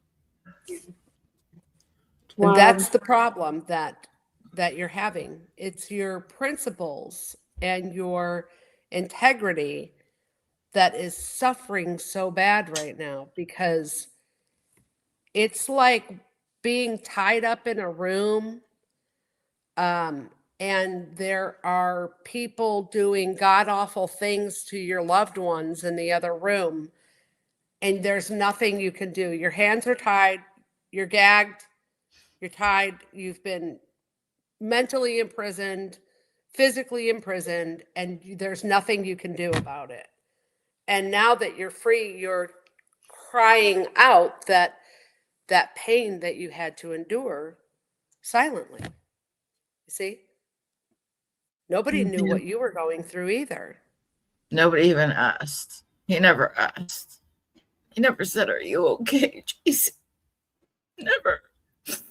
And that's the problem that you're having. It's your principles and your integrity that is suffering so bad right now, because it's like being tied up in a room, and there are people doing god awful things to your loved ones in the other room, and there's nothing you can do. Your hands are tied, you're gagged, you're tied, you've been mentally imprisoned, physically imprisoned, and there's nothing you can do about it. And now that you're free, you're crying out that pain that you had to endure silently. You see? Nobody knew what you were going through either. Nobody even asked. He never asked. He never said, "Are you okay, Jason?" Never.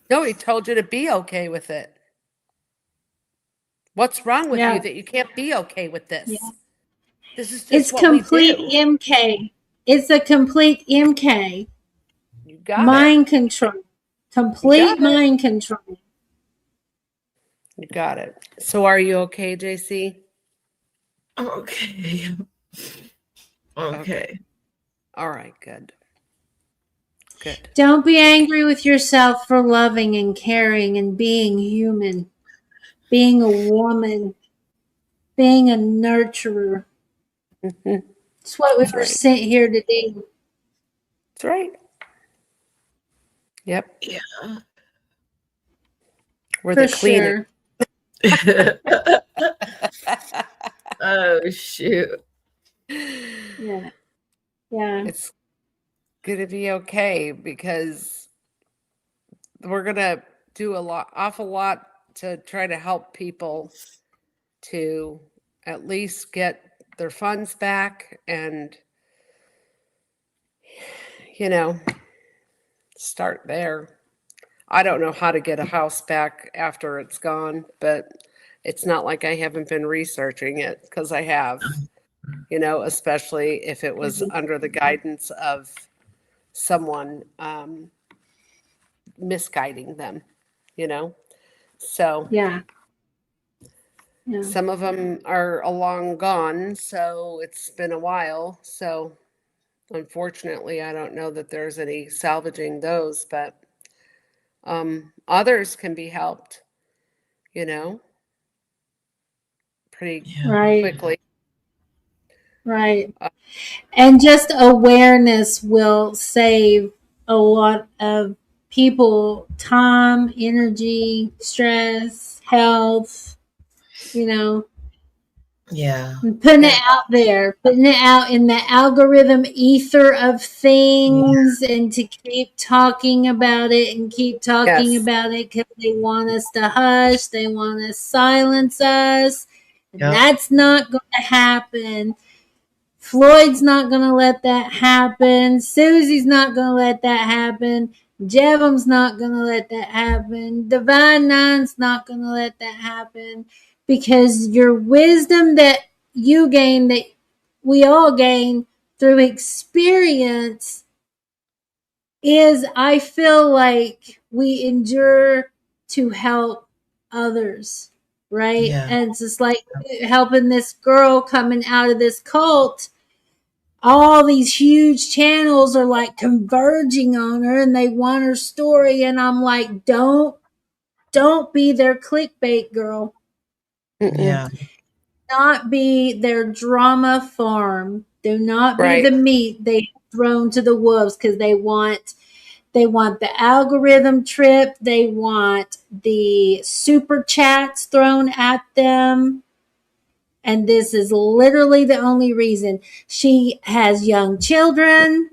No, he told you to be okay with it. What's wrong with you that you can't be okay with this? Yeah. This is just It's what complete we do. MK. It's a complete MK. You got Mind control. Complete mind control. You got it. So are you okay, JC? Okay. Okay. All right, good. Good. Don't be angry with yourself for loving and caring and being human, being a woman, being a nurturer. Mm-hmm. It's what we That's were right. sent here to do. That's right. Yep. Yeah. We're For the cleaning. sure. Oh, shoot. Yeah. Yeah. It's going to be okay, because we're going to do awful lot to try to help people to at least get their funds back and, you know, start there. I don't know how to get a house back after it's gone, but it's not like I haven't been researching it, because I have, you know, especially if it was under the guidance of someone misguiding them, you know. So Yeah. Yeah. some of them are long gone, so it's been a while. So unfortunately, I don't know that there's any salvaging those, but others can be helped, you know, pretty Right. quickly. Right. And just awareness will save a lot of people time, energy, stress, health, you know. Yeah. And putting it out there, putting it out in the algorithm ether of things, and to keep talking about it and keep talking about it, because they want us to hush, they want to silence us. And that's not going to happen. Floyd's not going to let that happen. Susie's not going to let that happen. Jevam's not going to let that happen. Divine Nine's not going to let that happen, because your wisdom that you gain, that we all gain through experience, is, I feel like, we endure to help others, right? Yeah. And it's just like helping this girl coming out of this cult. all these huge channels are like converging on her and they want her story. And I'm like, don't be their clickbait girl. Yeah. Not be their drama farm. Do not be Right. the meat they thrown to the wolves, because they want the algorithm trip. They want the super chats thrown at them. And this is literally the only reason. She has young children.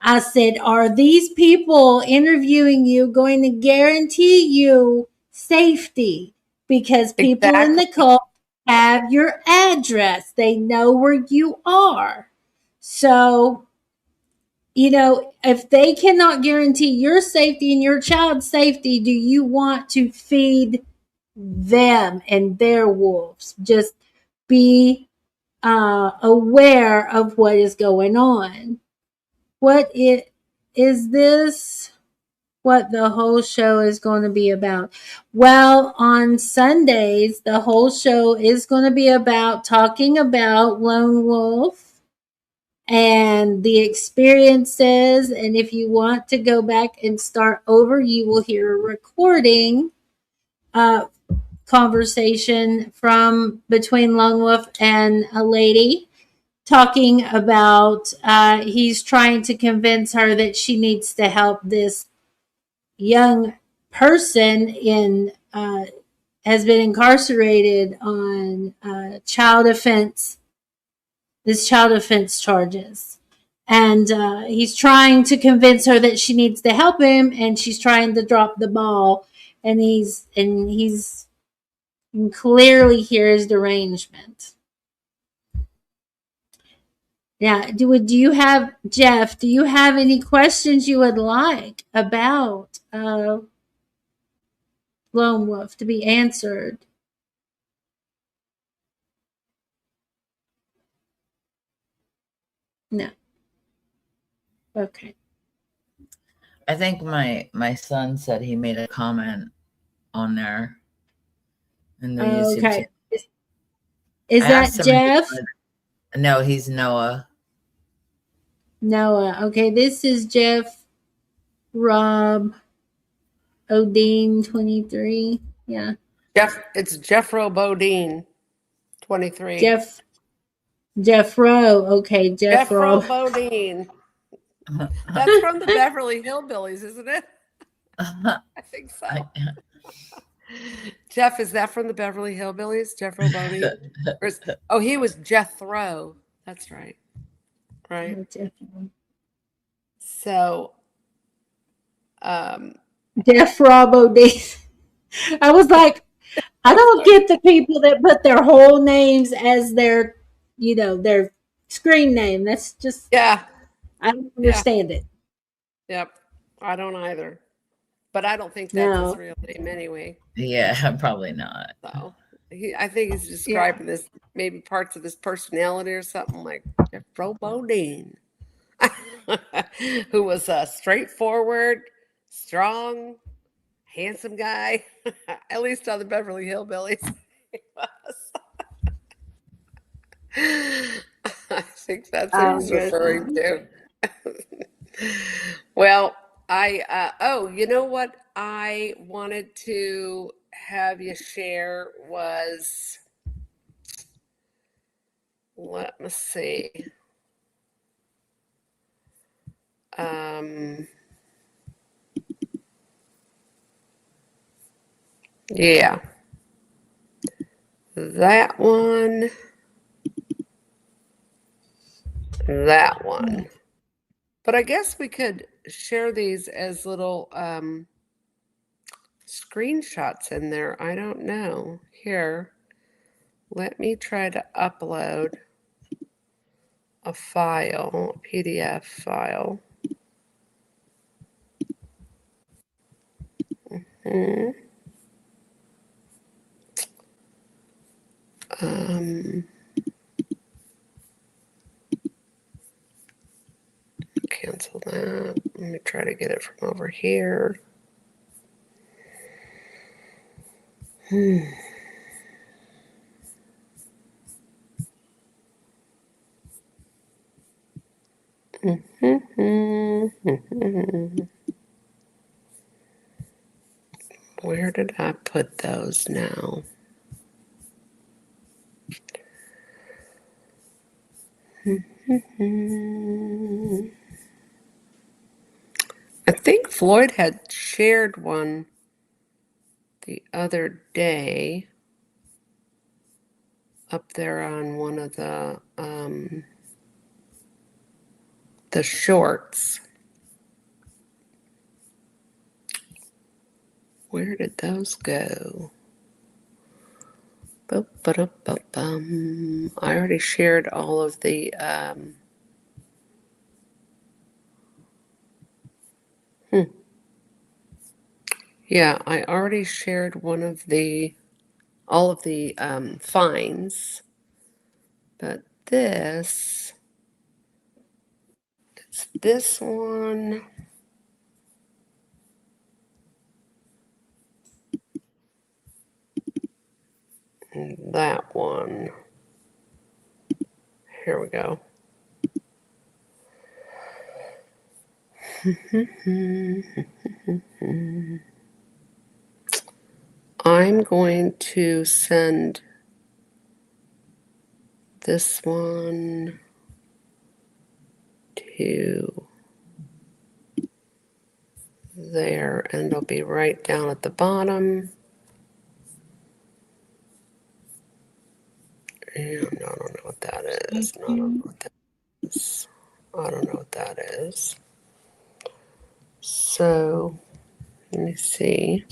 I said, are these people interviewing you going to guarantee you safety? Because people in the cult have your address. They know where you are. So, you know, if they cannot guarantee your safety and your child's safety, do you want to feed them and their wolves? Just be aware of what is going on. Is this what the whole show is going to be about? Well, on Sundays, the whole show is going to be about talking about Lone Wolf and the experiences. And if you want to go back and start over, you will hear a recording conversation from between Lone Wolf and a lady talking about he's trying to convince her that she needs to help this young person has been incarcerated on child offense charges. And he's trying to convince her that she needs to help him, and she's trying to drop the ball, and he's you can clearly hear his derangement. Yeah, do you have, Jeff, do you have any questions you would like about Lone Wolf to be answered? No. Okay. I think my son said he made a comment on there in the YouTube Okay. channel. Is that Jeff? No, he's Noah. Noah. Okay, this is Jeff Rob Odine 23. Yeah. It's Jeffro Bodine, 23. Jeff Rowe. Okay, Jeff Jeffro Rowe. Bodine. That's from the Beverly Hillbillies, isn't it? I think so. Jeff, is that from the Beverly Hillbillies? Jeffro Bodine? He was Jethro. That's right. Right. So, Jeff Rob Odine. I was like, I don't get the people that put their whole names as their screen name. That's just, yeah. I don't understand it. Yep. I don't either. But I don't think that's his real name anyway. Yeah, probably not. So I think he's describing this, maybe parts of his personality or something, like Jeffro Bodine, who was a straightforward, strong, handsome guy, at least on the Beverly Hillbillies. He was. I think that's what he's referring to. Well, you know what I wanted to have you share was, let me see. Yeah. That one. But I guess we could share these as little screenshots in there. I don't know. Here, let me try to upload a file, a PDF file. Cancel that. Let me try to get it from over here. Where did I put those now? I think Floyd had shared one the other day up there on one of the shorts. Where did those go? I already shared all of the yeah, I already shared all of the finds, but it's this one. And that one. Here we go. I'm going to send this one to there, and it'll be right down at the bottom. And I don't know what that is. I don't know what that is. I don't know what that is. So let me see.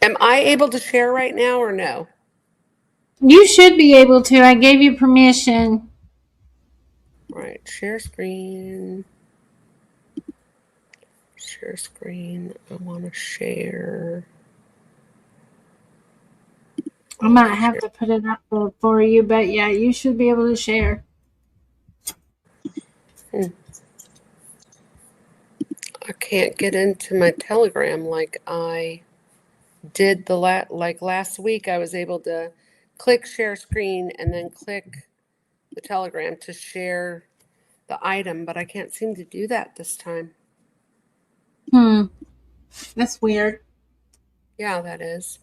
Am I able to share right now or no? You should be able to. I gave you permission. Right, share screen. Share screen. I want to share. I might have to put it up for you, but yeah, you should be able to share. I can't get into my Telegram like I did last week. I was able to click share screen and then click the Telegram to share the item, but I can't seem to do that this time. That's weird. Yeah, that is.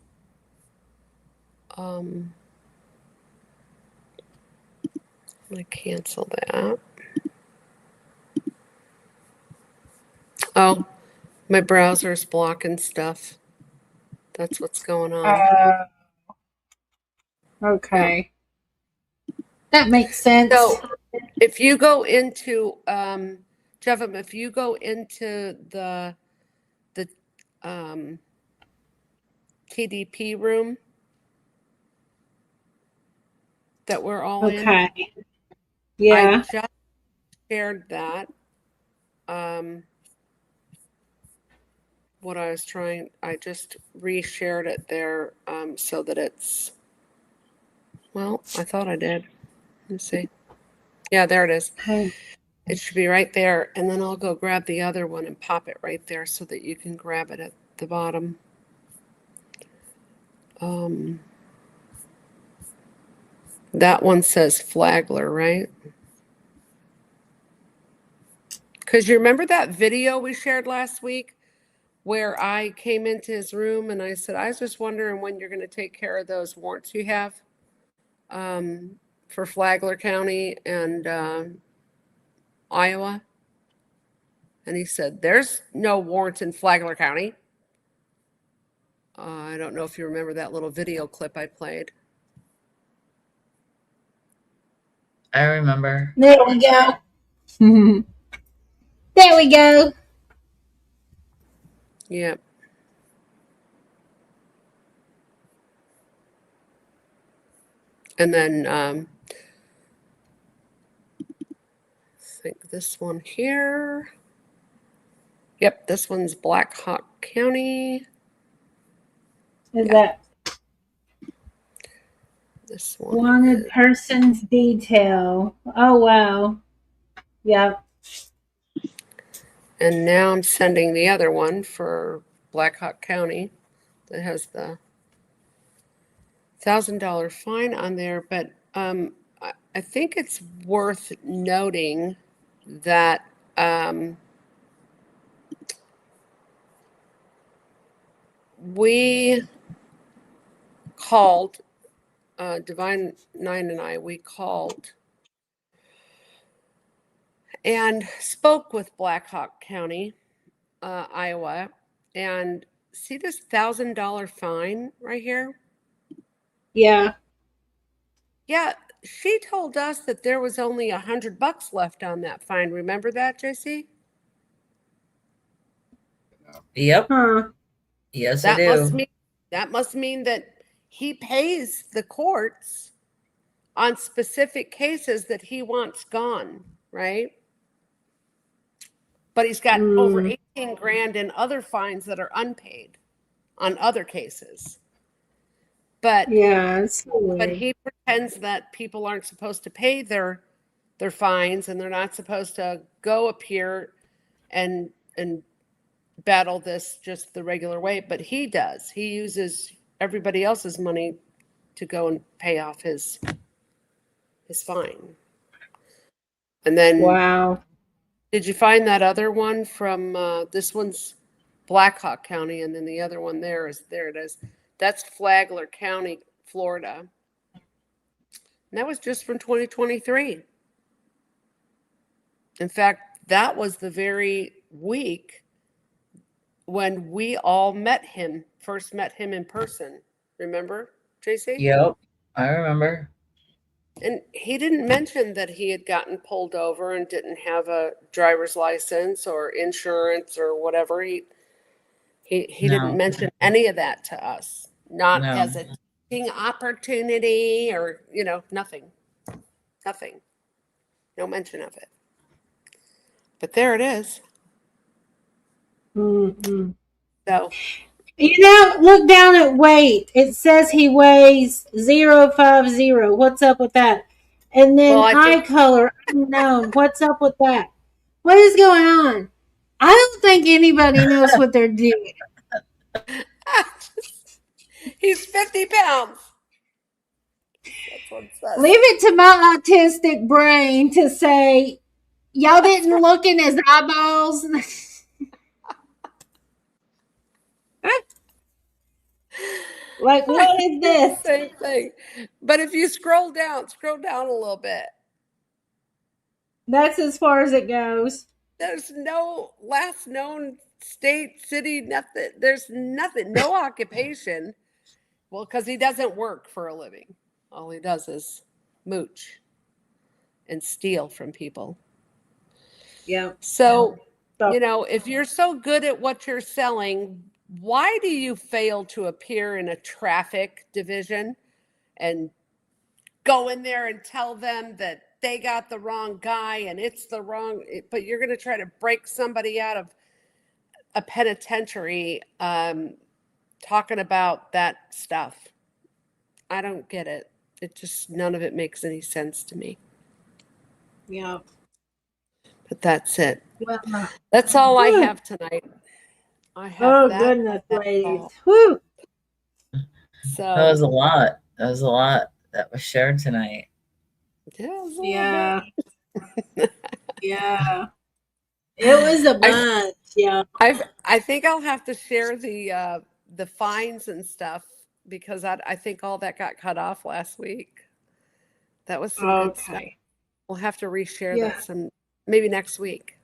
I'm gonna cancel that. Oh, my browser's blocking stuff. That's what's going on. Okay. That makes sense. So if you go into Jevem, if you go into the TDP room that we're all in. Okay. Yeah. I just shared that. What I was trying, I just reshared it there so that it's, well, I thought I did. Let's see. Yeah, there it is. Okay. It should be right there. And then I'll go grab the other one and pop it right there so that you can grab it at the bottom. That one says Flagler, right? Because you remember that video we shared last week where I came into his room and I said, I was just wondering when you're going to take care of those warrants you have for Flagler County and Iowa. And he said, there's no warrants in Flagler County. I don't know if you remember that little video clip I played. I remember. There we go. There we go. Yep. And then I think this one here. Yep, this one's Black Hawk County. Is that This one wanted is, persons detail? Oh, wow. Yep. and now I'm sending the other one for Black Hawk County that has the $1,000 fine on there. But I think it's worth noting that we called, Divine Nine and I, we called and spoke with Black Hawk County, Iowa, and see this $1,000 fine right here? Yeah. Yeah, she told us that there was only $100 left on that fine. Remember that, JC? Yep. Huh. Yes, I do. That must mean that he pays the courts on specific cases that he wants gone, right? But he's got over 18 grand in other fines that are unpaid on other cases. But yeah, but he pretends that people aren't supposed to pay their fines, and they're not supposed to go appear and battle this just the regular way. But he does. He uses everybody else's money to go and pay off his fine. And then, wow. Did you find that other one from this one's Black Hawk County, and then the other one there it is. That's Flagler County, Florida. And that was just from 2023. In fact, that was the very week when we all first met him in person. Remember, JC? Yep, I remember. And he didn't mention that he had gotten pulled over and didn't have a driver's license or insurance or whatever. He didn't mention any of that to us. Not as a teaching opportunity or, nothing. Nothing. No mention of it. But there it is. Mm-hmm. So, look down at weight. It says he weighs 050. What's up with that? And then eye color unknown. What's up with that? What is going on? I don't think anybody knows what they're doing. He's 50 pounds. That's what it says. Leave it to my autistic brain to say, y'all didn't look in his eyeballs. Like, what is this? Same thing. But if you scroll down a little bit. That's as far as it goes. There's no last known state, city, nothing. There's nothing, no occupation. Well, because he doesn't work for a living. All he does is mooch and steal from people. Yeah. So, if you're so good at what you're selling, why do you fail to appear in a traffic division and go in there and tell them that they got the wrong guy and it's the wrong, but you're going to try to break somebody out of a penitentiary talking about that stuff? I don't get it. It just, none of it makes any sense to me. Yeah. But that's it. Well, that's all I have tonight. I have goodness, ladies. Whew. So that was a lot. That was shared tonight. Yeah. Yeah. It was a bunch. Yeah. I think I'll have to share the fines and stuff because I think all that got cut off last week. That was some good stuff. We'll have to reshare that maybe next week.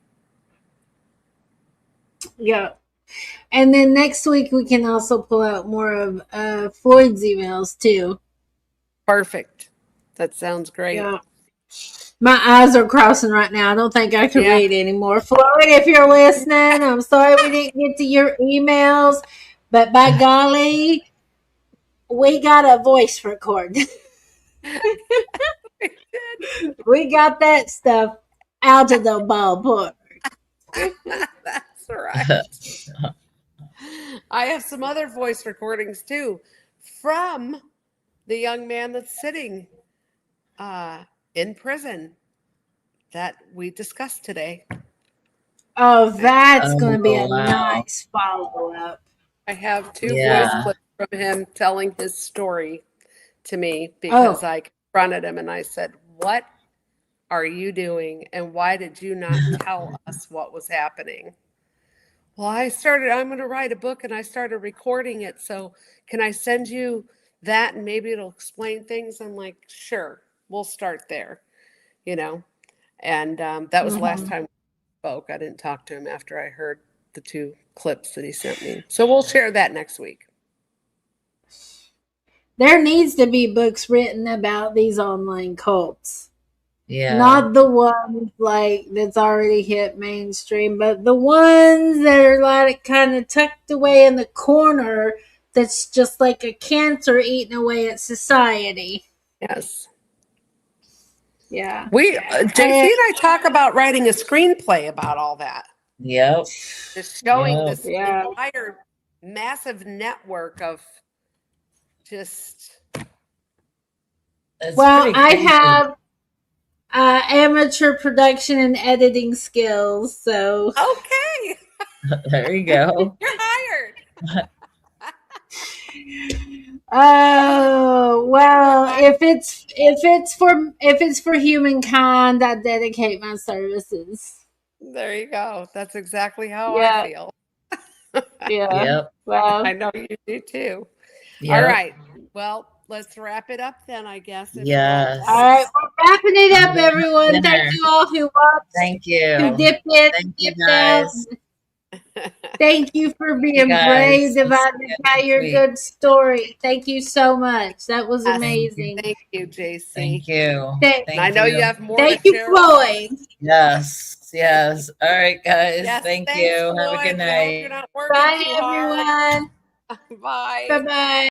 Yeah. And then next week we can also pull out more of Floyd's emails too. Perfect. That sounds great. Yeah. My eyes are crossing right now. I don't think I can read anymore. Floyd, if you're listening, I'm sorry we didn't get to your emails, but by golly, we got a voice record. We got that stuff out of the ballpark. That's right. I have some other voice recordings too from the young man that's sitting in prison that we discussed today. Oh, that's going to be a nice follow-up. I have two voice clips from him telling his story to me because I confronted him and I said, what are you doing? And why did you not tell us what was happening? Well, I'm going to write a book and I started recording it. So can I send you that and maybe it'll explain things? I'm like, sure, we'll start there, you know? And that was the last time we spoke. I didn't talk to him after I heard the 2 clips that he sent me. So we'll share that next week. There needs to be books written about these online cults. Yeah. Not the ones like that's already hit mainstream, but the ones that are like kind of tucked away in the corner that's just like a cancer eating away at society. Yes. Yeah. JC and I talk about writing a screenplay about all that. Yep. Just showing Yep. this Yeah. entire massive network of just. It's Well, pretty I crazy. have amateur production and editing skills, so Okay, There you go. you're hired. oh well, if it's for humankind, I dedicate my services. There you go. That's exactly how Yeah. I feel. Yeah. Yep. Well, I know you do too. Yep. All right. Well, let's wrap it up then, I guess. Yes. all right, we're wrapping it up, everyone. Dinner. Thank you all who watched, Thank who you. dipped in, Thank you, dipped out. guys. Thank you for being You guys. brave We'll about see you tell next your week. good story. Thank you so much. That was Yes. amazing. Thank you, JC. Thank you. Thank- And I know you have more Thank to you, share with us. Floyd. Yes. Yes. All right, guys. Yes, Thank thanks, you. Have a Floyd. good We hope night. you're not working Bye, too hard. everyone. Bye. Bye-bye.